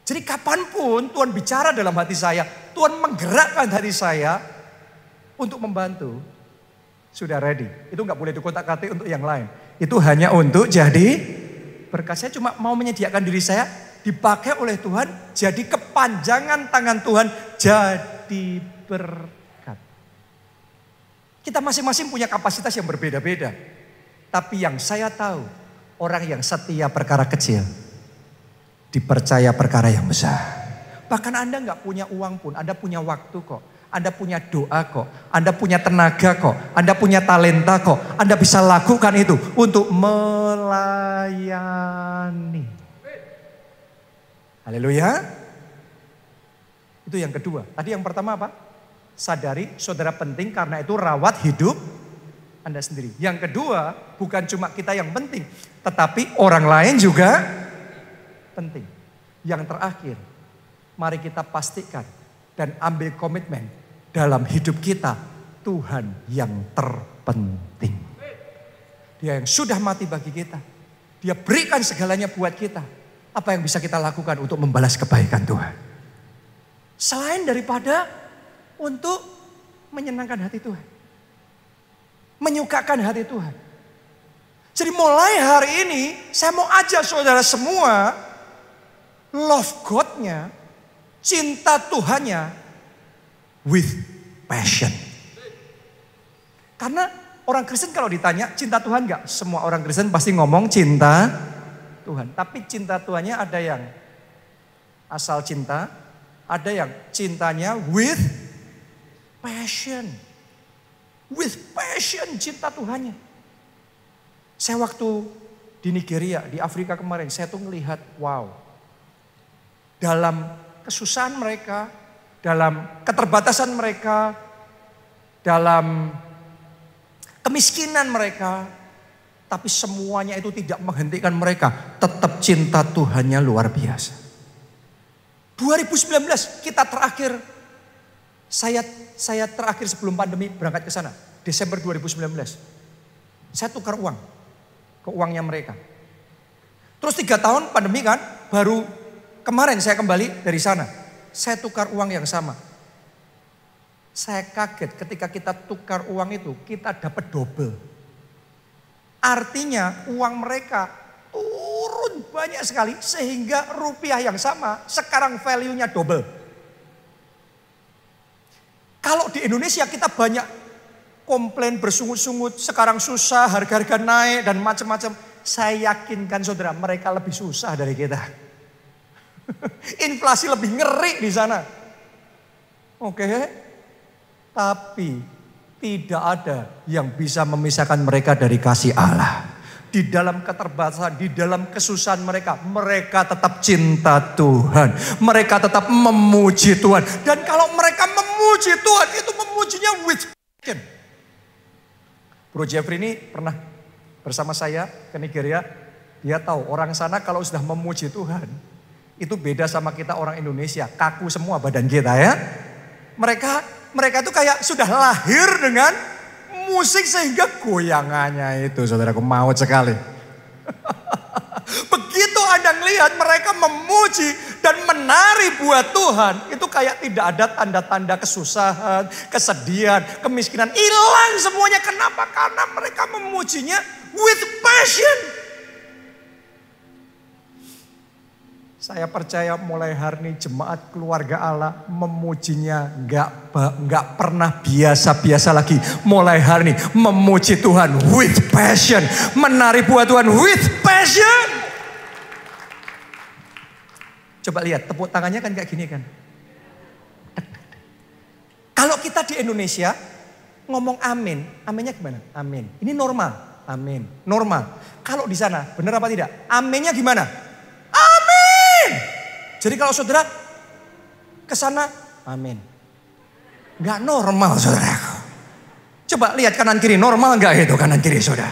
Jadi kapanpun Tuhan bicara dalam hati saya, Tuhan menggerakkan hati saya untuk membantu. Sudah ready. Itu nggak boleh dikotak-katik untuk yang lain. Itu hanya untuk jadi berkat. Saya cuma mau menyediakan diri saya dipakai oleh Tuhan, jadi kepanjangan tangan Tuhan, jadi berkat. Kita masing-masing punya kapasitas yang berbeda-beda. Tapi yang saya tahu, orang yang setia perkara kecil, dipercaya perkara yang besar. Bahkan Anda nggak punya uang pun, Anda punya waktu kok. Anda punya doa kok, Anda punya tenaga kok, Anda punya talenta kok. Anda bisa lakukan itu untuk melayani. Haleluya. Itu yang kedua. Tadi yang pertama apa? Sadari saudara penting, karena itu rawat hidup Anda sendiri. Yang kedua, bukan cuma kita yang penting, tetapi orang lain juga penting. Yang terakhir, mari kita pastikan dan ambil komitmen dalam hidup kita, Tuhan yang terpenting. Dia yang sudah mati bagi kita. Dia berikan segalanya buat kita. Apa yang bisa kita lakukan untuk membalas kebaikan Tuhan? Selain daripada untuk menyenangkan hati Tuhan. Menyukakan hati Tuhan. Jadi mulai hari ini saya mau ajak saudara semua love God-nya, cinta Tuhannya with passion. Karena orang Kristen kalau ditanya cinta Tuhan enggak? Semua orang Kristen pasti ngomong cinta Tuhan. Tapi cinta Tuhannya ada yang asal cinta, ada yang cintanya with passion. With passion cinta Tuhannya. Saya waktu di Nigeria, di Afrika kemarin, saya tuh melihat wow. Dalam kesusahan mereka, dalam keterbatasan mereka, dalam kemiskinan mereka, tapi semuanya itu tidak menghentikan mereka. Tetap cinta Tuhannya luar biasa. 2019 kita terakhir, saya terakhir sebelum pandemi berangkat ke sana. Desember 2019. Saya tukar uang ke uangnya mereka. Terus 3 tahun pandemi kan, baru kemarin saya kembali dari sana. Saya tukar uang yang sama. Saya kaget ketika kita tukar uang itu, kita dapat double. Artinya uang mereka turun banyak sekali sehingga rupiah yang sama sekarang value-nya double. Kalau di Indonesia kita banyak komplain bersungut-sungut, sekarang susah, harga-harga naik dan macam-macam. Saya yakinkan saudara, mereka lebih susah dari kita. Inflasi lebih ngeri di sana. Oke, tapi tidak ada yang bisa memisahkan mereka dari kasih Allah. Di dalam keterbatasan, di dalam kesusahan mereka tetap cinta Tuhan. Mereka tetap memuji Tuhan. Dan kalau mereka memuji Tuhan, itu memujinya with passion. Bro Jeffrey ini pernah bersama saya ke Nigeria. Dia tahu orang sana kalau sudah memuji Tuhan, itu beda sama kita orang Indonesia. Kaku semua badan kita ya. Mereka itu kayak sudah lahir dengan musik sehingga goyangannya itu saudaraku maut sekali. Begitu Anda melihat mereka memuji dan menari buat Tuhan, itu kayak tidak ada tanda-tanda kesusahan, kesedihan, kemiskinan. Hilang semuanya. Kenapa? Karena mereka memujinya with passion. Saya percaya mulai hari ini jemaat keluarga Allah memujinya nggak pernah biasa-biasa lagi. Mulai hari ini memuji Tuhan with passion, menari buat Tuhan with passion. Coba lihat tepuk tangannya kan kayak gini kan. Kalau kita di Indonesia ngomong amin, aminnya gimana? Amin. Ini normal, amin, normal. Kalau di sana benar apa tidak? Aminnya gimana? Jadi kalau saudara ke sana, amin. Enggak normal saudara. Coba lihat kanan kiri, normal enggak itu kanan kiri saudara?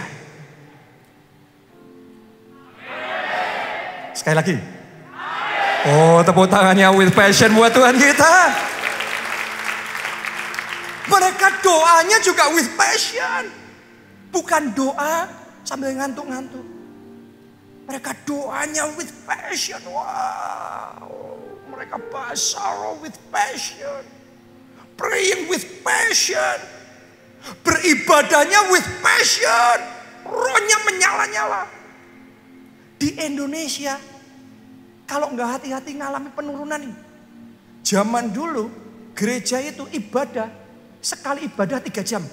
Sekali lagi. Oh, tepuk tangannya with passion buat Tuhan kita. Mereka doanya juga with passion. Bukan doa sambil ngantuk-ngantuk. Mereka doanya with passion. Wow. Mereka basar with passion. Praying with passion. Beribadahnya with passion. Rohnya menyala-nyala. Di Indonesia, kalau nggak hati-hati ngalami penurunan nih. Zaman dulu, gereja itu ibadah. Sekali ibadah 3 jam.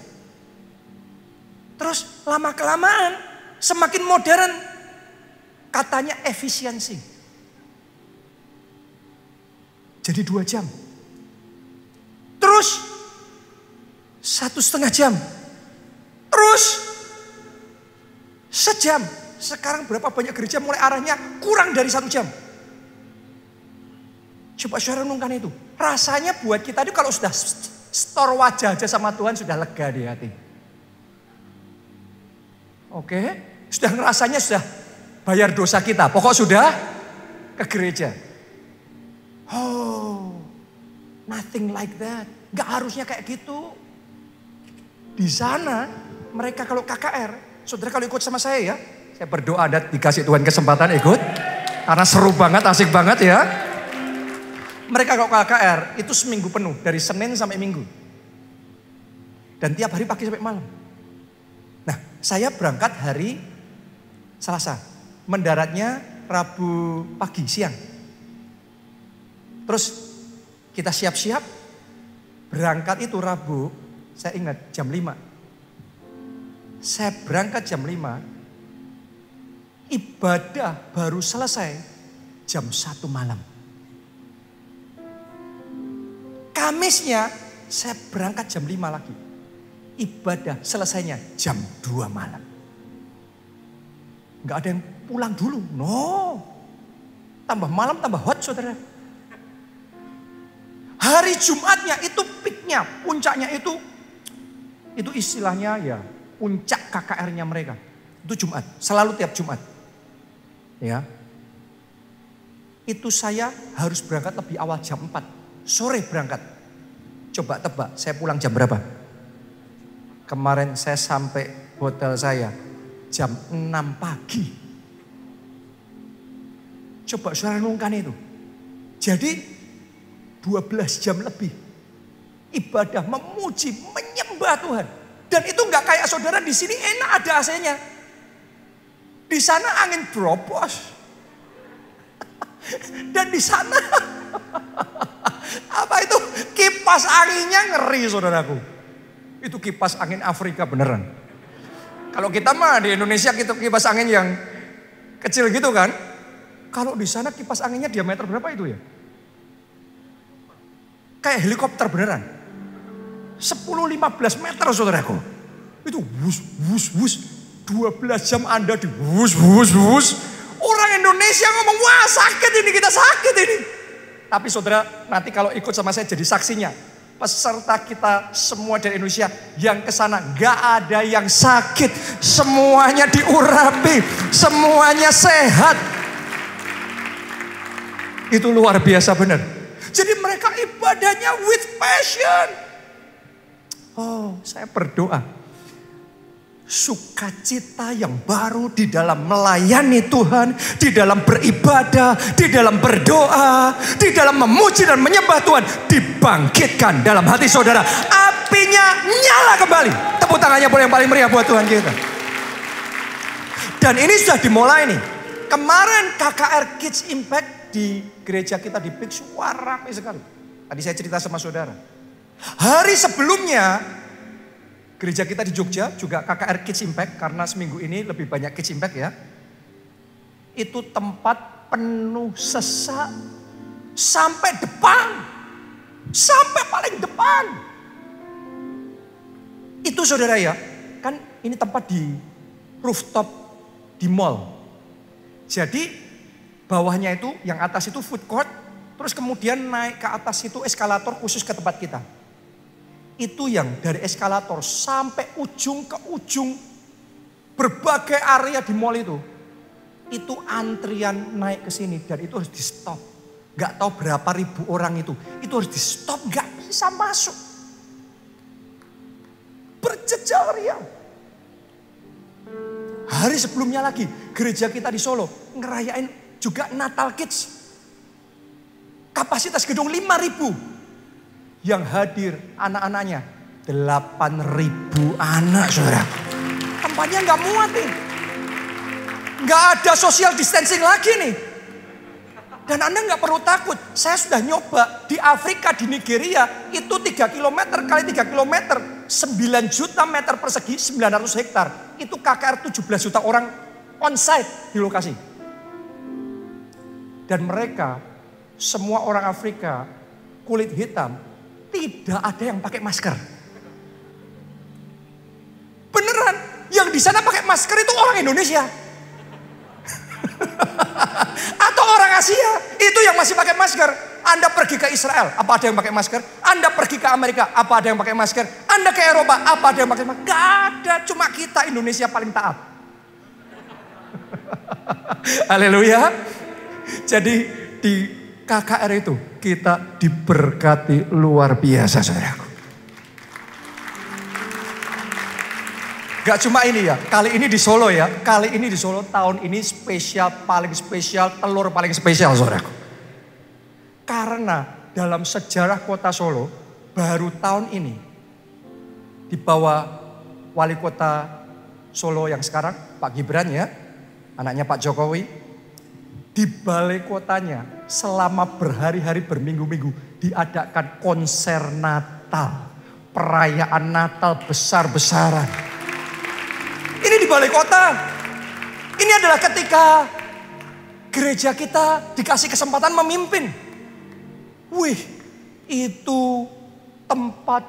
Terus lama-kelamaan, semakin modern. Katanya efisiensi. Jadi 2 jam. Terus 1,5 jam. Terus sejam. Sekarang berapa banyak gereja mulai arahnya kurang dari 1 jam. Coba saudara renungkan itu. Rasanya buat kita itu kalau sudah store wajah aja sama Tuhan sudah lega di hati. Oke. Sudah ngerasanya sudah bayar dosa kita, pokok sudah ke gereja. Oh, nothing like that. Gak harusnya kayak gitu. Di sana, mereka kalau KKR, saudara kalau ikut sama saya ya, saya berdoa dan dikasih Tuhan kesempatan ikut. Karena seru banget, asik banget ya. Mereka kalau KKR, itu seminggu penuh, dari Senin sampai Minggu. Dan tiap hari pagi sampai malam. Nah, saya berangkat hari Selasa. Mendaratnya Rabu pagi, siang. Terus kita siap-siap. Berangkat itu Rabu, saya ingat jam 5. Saya berangkat jam 5. Ibadah baru selesai jam 1 malam. Kamisnya saya berangkat jam 5 lagi. Ibadah selesainya jam 2 malam. Gak ada yang pulang dulu. No. Tambah malam tambah hot saudara. Hari Jumatnya itu peaknya, puncaknya itu istilahnya ya puncak KKR-nya mereka. Itu Jumat, selalu tiap Jumat. Ya. Itu saya harus berangkat lebih awal jam 4. Sore berangkat. Coba tebak, saya pulang jam berapa? Kemarin saya sampai hotel saya jam 6 pagi. Coba saudara renungkan itu. Jadi 12 jam lebih. Ibadah memuji, menyembah Tuhan. Dan itu gak kayak saudara di sini enak ada AC-nya. Di sana angin berobos. Dan di sana apa itu? Kipas anginnya ngeri, saudaraku. Itu kipas angin Afrika beneran. Kalau kita mah di Indonesia kita kipas angin yang kecil gitu kan. Kalau di sana kipas anginnya diameter berapa itu ya? Kayak helikopter beneran. 10-15 meter, saudaraku. Itu wus, wus, wus. 12 jam Anda di wus, wus, wus. Orang Indonesia ngomong, wah sakit ini, kita sakit ini. Tapi saudara, nanti kalau ikut sama saya jadi saksinya. Peserta kita semua dari Indonesia yang ke sana gak ada yang sakit. Semuanya diurapi, semuanya sehat. Itu luar biasa benar. Jadi mereka ibadahnya with passion. Oh, saya berdoa. Sukacita yang baru di dalam melayani Tuhan, di dalam beribadah, di dalam berdoa, di dalam memuji dan menyembah Tuhan dibangkitkan dalam hati saudara. Apinya nyala kembali. Tepuk tangannya boleh yang paling meriah buat Tuhan kita. Dan ini sudah dimulai nih. Kemarin KKR Kids Impact di gereja kita di Pix ramai sekali. Tadi saya cerita sama saudara. Hari sebelumnya gereja kita di Jogja juga KKR Kids Impact, karena seminggu ini lebih banyak Kids Impact ya. Itu tempat penuh sesak sampai depan. Sampai paling depan. Itu saudara ya, kan ini tempat di rooftop di mall. Jadi bawahnya itu, yang atas itu food court, terus kemudian naik ke atas itu eskalator khusus ke tempat kita. Itu yang dari eskalator sampai ujung ke ujung berbagai area di mall itu antrian naik ke sini dan itu harus di stop. Gak tahu berapa ribu orang itu harus di stop, gak bisa masuk. Berjejal. Hari sebelumnya lagi gereja kita di Solo ngerayain juga Natal Kids. Kapasitas gedung 5.000. Yang hadir anak-anaknya 8.000 anak, saudara. Tempatnya nggak muat nih. Nggak ada social distancing lagi nih. Dan Anda nggak perlu takut. Saya sudah nyoba di Afrika, di Nigeria. Itu 3 km kali 3 km. 9 juta meter persegi, 900 hektar. Itu KKR 17 juta orang on-site di lokasi. Dan mereka, semua orang Afrika, kulit hitam, tidak ada yang pakai masker. Beneran, yang di sana pakai masker itu orang Indonesia. Atau orang Asia, itu yang masih pakai masker. Anda pergi ke Israel, apa ada yang pakai masker? Anda pergi ke Amerika, apa ada yang pakai masker? Anda ke Eropa, apa ada yang pakai masker? Gak ada, cuma kita Indonesia paling taat. Haleluya. Jadi di KKR itu kita diberkati luar biasa, saudaraku. Gak cuma ini ya, kali ini di Solo ya. Kali ini di Solo tahun ini spesial, paling spesial, telur paling spesial, saudaraku. Karena dalam sejarah kota Solo, baru tahun ini di bawah wali kota Solo yang sekarang, Pak Gibran ya, anaknya Pak Jokowi. Di balai kotanya selama berhari-hari berminggu-minggu diadakan konser Natal. Perayaan Natal besar-besaran. Ini di balai kota. Ini adalah ketika gereja kita dikasih kesempatan memimpin. Wih, itu tempat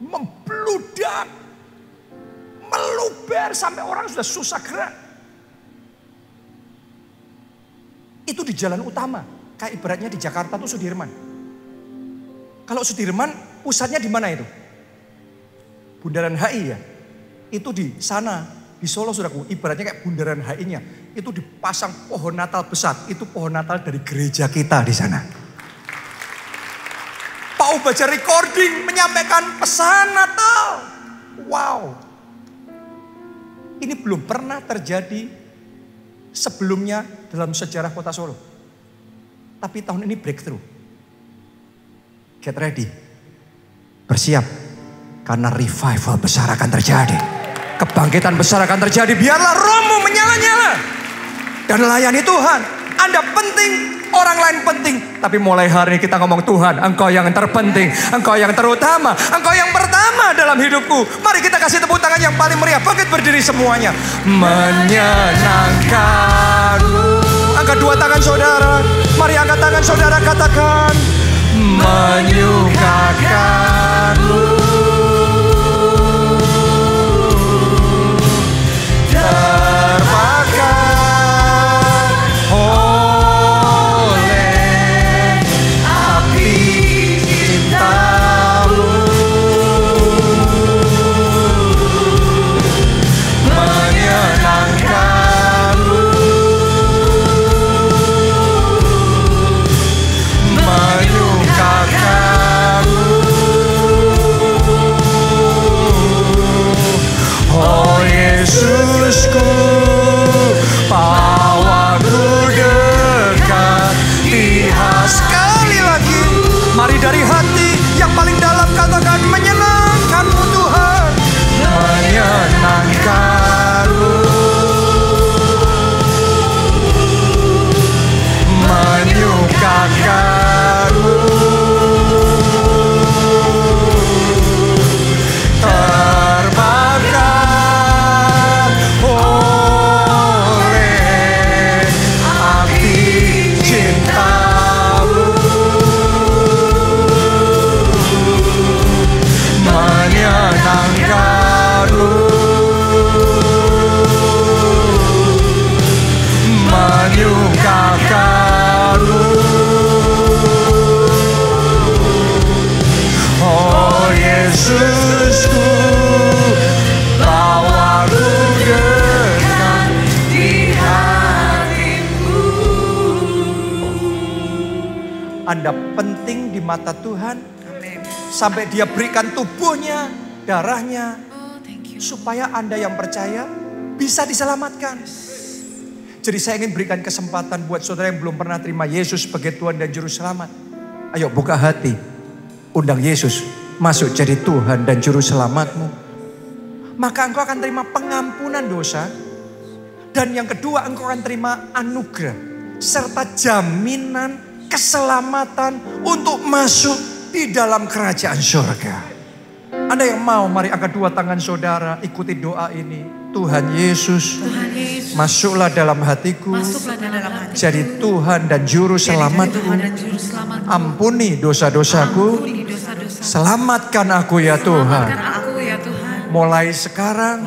membludak. Meluber sampai orang sudah susah gerak. Itu di jalan utama. Kayak ibaratnya di Jakarta tuh Sudirman. Kalau Sudirman pusatnya di mana itu? Bundaran HI ya. Itu di sana, di Solo saudaraku. Ibaratnya kayak bundaran HI-nya. Itu dipasang pohon Natal besar. Itu pohon Natal dari gereja kita di sana. Pak Ubaja recording menyampaikan pesan Natal. Wow. Ini belum pernah terjadi sebelumnya dalam sejarah kota Solo. Tapi tahun ini breakthrough. Get ready. Bersiap. Karena revival besar akan terjadi. Kebangkitan besar akan terjadi. Biarlah rohmu menyala-nyala. dan layani Tuhan. Anda penting, orang lain penting. Tapi mulai hari ini kita ngomong, Tuhan, Engkau yang terpenting, Engkau yang terutama, Engkau yang pertama dalam hidupku. Mari kita kasih tepuk tangan yang paling meriah. Bangkit berdiri semuanya. Menyenangkanmu. Angkat dua tangan saudara. Mari angkat tangan saudara, katakan, menyukakanmu. Dari hati yang paling dalam katakan, menyenangkanmu Tuhan. Menyenangkanmu. Menyukakanmu. Terbakar oleh api cintamu. Menyenangkanmu, menyukakanmu. Oh Yesusku, bawaku dekat di hatimu. Anda penting di mata Tuhan. Sampai dia berikan tubuhnya, darahnya, supaya Anda yang percaya bisa diselamatkan. Jadi saya ingin berikan kesempatan buat saudara yang belum pernah terima Yesus sebagai Tuhan dan Juru Selamat. Ayo buka hati, undang Yesus masuk jadi Tuhan dan Juru Selamatmu. Maka engkau akan terima pengampunan dosa. Dan yang kedua, engkau akan terima anugerah serta jaminan keselamatan untuk masuk di dalam kerajaan surga. Anda yang mau, mari angkat dua tangan saudara, ikuti doa ini. Tuhan Yesus, masuklah dalam hatiku, jadi Tuhan dan Juru Selamatku. Ampuni dosa-dosaku, selamatkan aku ya Tuhan. Mulai sekarang,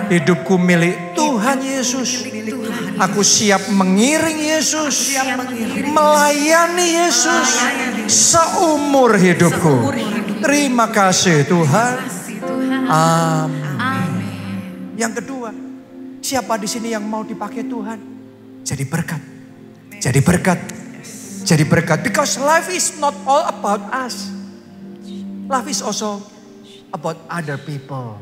hidupku milik Tuhan Yesus. Aku siap mengiring Yesus, melayani Yesus seumur hidupku. Terima kasih Tuhan. Amin. Yang kedua, siapa di sini yang mau dipakai Tuhan? Jadi berkat. Jadi berkat. Jadi berkat. Because life is not all about us. Life is also about other people.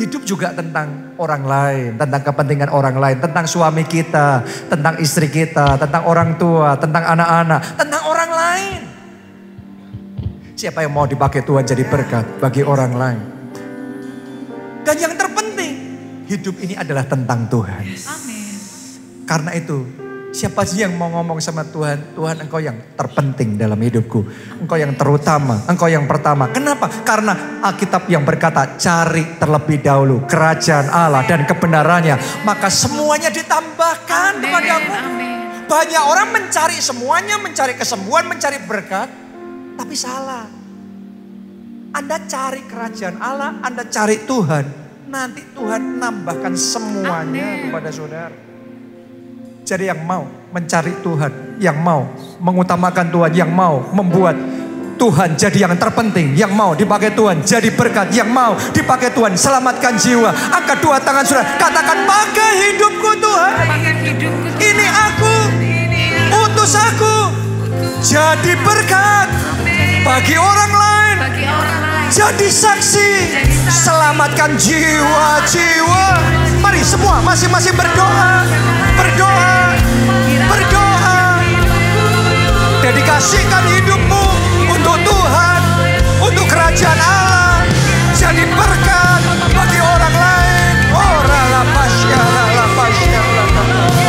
Hidup juga tentang orang lain, tentang kepentingan orang lain, tentang suami kita, tentang istri kita, tentang orang tua, tentang anak-anak, tentang orang lain. Siapa yang mau dipakai Tuhan jadi berkat bagi orang lain? Dan yang terpenting, hidup ini adalah tentang Tuhan. Amin. Karena itu, siapa sih yang mau ngomong sama Tuhan, Tuhan Engkau yang terpenting dalam hidupku. Engkau yang terutama, Engkau yang pertama. Kenapa? Karena Alkitab yang berkata, cari terlebih dahulu kerajaan Allah dan kebenarannya. Maka semuanya ditambahkan kepadamu. Banyak orang mencari semuanya, mencari kesembuhan, mencari berkat. Tapi salah. Anda cari kerajaan Allah, Anda cari Tuhan. Nanti Tuhan nambahkan semuanya kepada saudara. Jadi yang mau mencari Tuhan, yang mau mengutamakan Tuhan, yang mau membuat Tuhan jadi yang terpenting, yang mau dipakai Tuhan jadi berkat, yang mau dipakai Tuhan selamatkan jiwa. Angkat dua tangan saudara, katakan, pakai hidupku Tuhan. Ini aku, utus aku jadi berkat bagi orang lain, jadi saksi, selamatkan jiwa-jiwa. Mari semua masing-masing berdoa, berdoa, berdoa. Dedikasikan hidupmu untuk Tuhan, untuk kerajaan Allah, jadi berkat bagi orang lain. Oh, rala pasya, rala pasya, rala.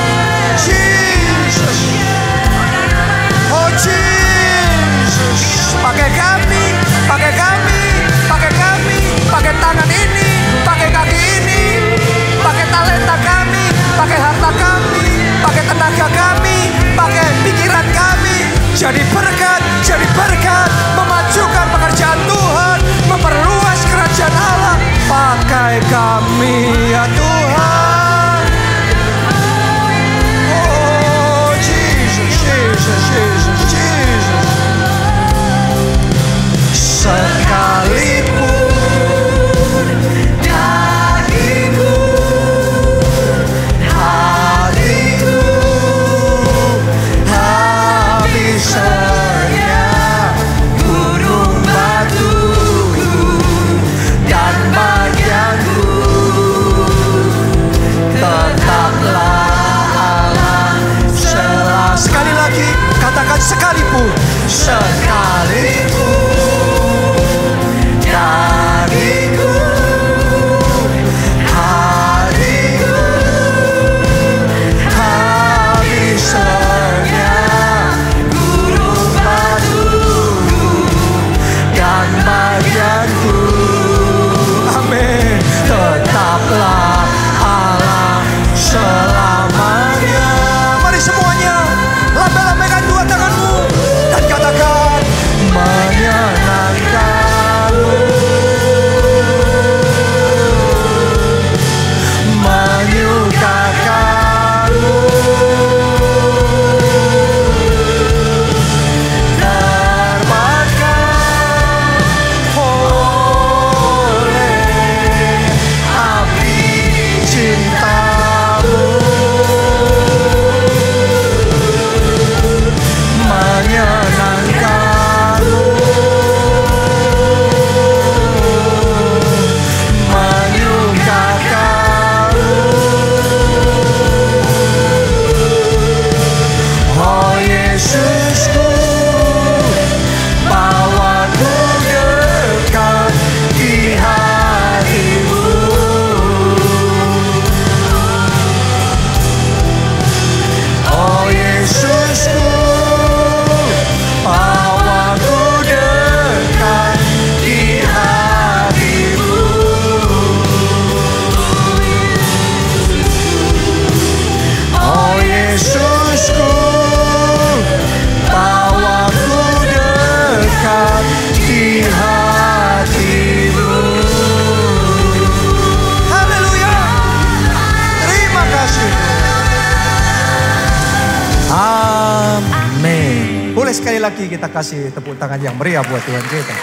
sekali lagi kita kasih tepuk tangan yang meriah buat Tuhan kita.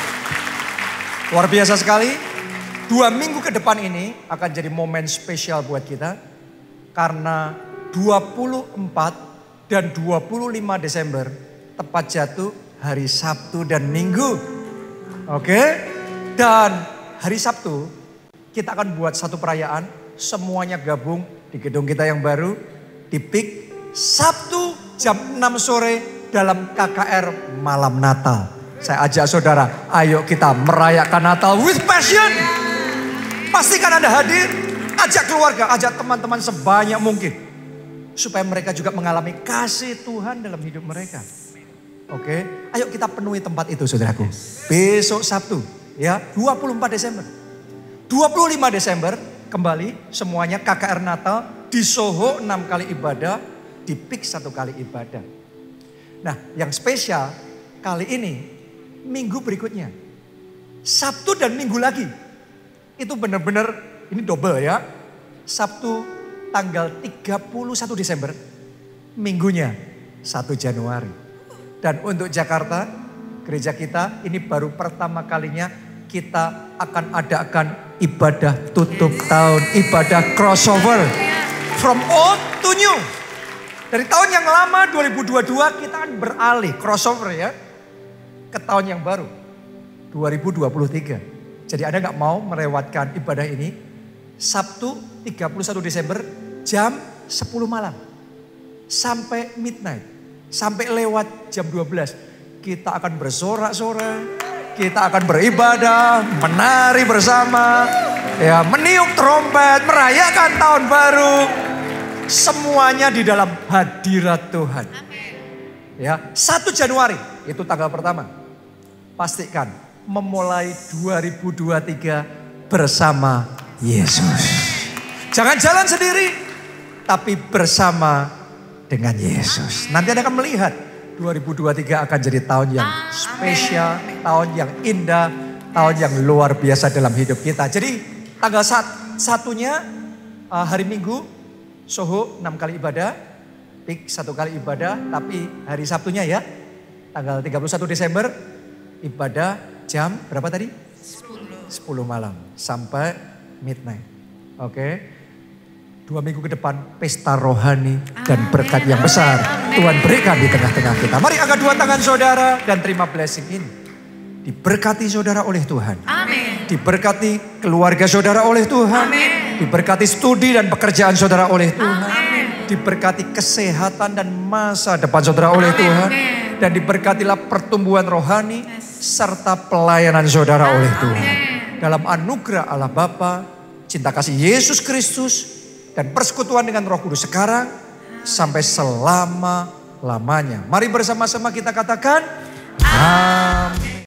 Luar biasa sekali. 2 minggu ke depan ini akan jadi momen spesial buat kita. Karena 24 dan 25 Desember tepat jatuh hari Sabtu dan Minggu. Oke? Dan hari Sabtu kita akan buat satu perayaan. Semuanya gabung di gedung kita yang baru. Di PIK Sabtu jam 6 sore dalam KKR Malam Natal. Saya ajak saudara, ayo kita merayakan Natal with passion. Pastikan Anda hadir, ajak keluarga, ajak teman-teman sebanyak mungkin. Supaya mereka juga mengalami kasih Tuhan dalam hidup mereka. Oke, ayo kita penuhi tempat itu saudaraku. Besok Sabtu ya, 24 Desember. 25 Desember kembali semuanya KKR Natal di Soho 6 kali ibadah, di PIK 1 kali ibadah. Nah yang spesial kali ini minggu berikutnya. Sabtu dan Minggu lagi. Itu benar-benar ini double ya. Sabtu tanggal 31 Desember. Minggunya 1 Januari. Dan untuk Jakarta, gereja kita ini baru pertama kalinya kita akan adakan ibadah tutup tahun. Ibadah crossover. From old to new. Dari tahun yang lama 2022 kita akan beralih crossover ya. Ke tahun yang baru 2023. Jadi Anda gak mau melewatkan ibadah ini. Sabtu 31 Desember jam 10 malam. Sampai midnight. Sampai lewat jam 12. Kita akan bersorak-sorak. Kita akan beribadah. Menari bersama. Ya, meniup trompet. Merayakan tahun baru. Semuanya di dalam hadirat Tuhan. Ya, 1 Januari itu tanggal pertama. Pastikan memulai 2023 bersama Yesus. Jangan jalan sendiri, tapi bersama dengan Yesus. Nanti Anda akan melihat 2023 akan jadi tahun yang spesial, tahun yang indah, tahun yang luar biasa dalam hidup kita. Jadi tanggal satunya hari Minggu, Soho 6 kali ibadah, PIK 1 kali ibadah, tapi hari Sabtunya ya, tanggal 31 Desember, ibadah jam berapa tadi? 10 malam sampai midnight. Oke. 2 minggu ke depan pesta rohani dan berkat yang besar Tuhan berikan di tengah-tengah kita. Mari angkat 2 tangan saudara dan terima blessing ini. Diberkati saudara oleh Tuhan. Amin. Diberkati keluarga saudara oleh Tuhan. Amin. Diberkati studi dan pekerjaan saudara oleh Tuhan. Amin. Diberkati kesehatan dan masa depan saudara oleh Tuhan. Dan diberkatilah pertumbuhan rohani serta pelayanan saudara oleh Tuhan. Dalam anugerah Allah Bapa, cinta kasih Yesus Kristus, dan persekutuan dengan Roh Kudus sekarang sampai selama-lamanya. Mari bersama-sama kita katakan, amin.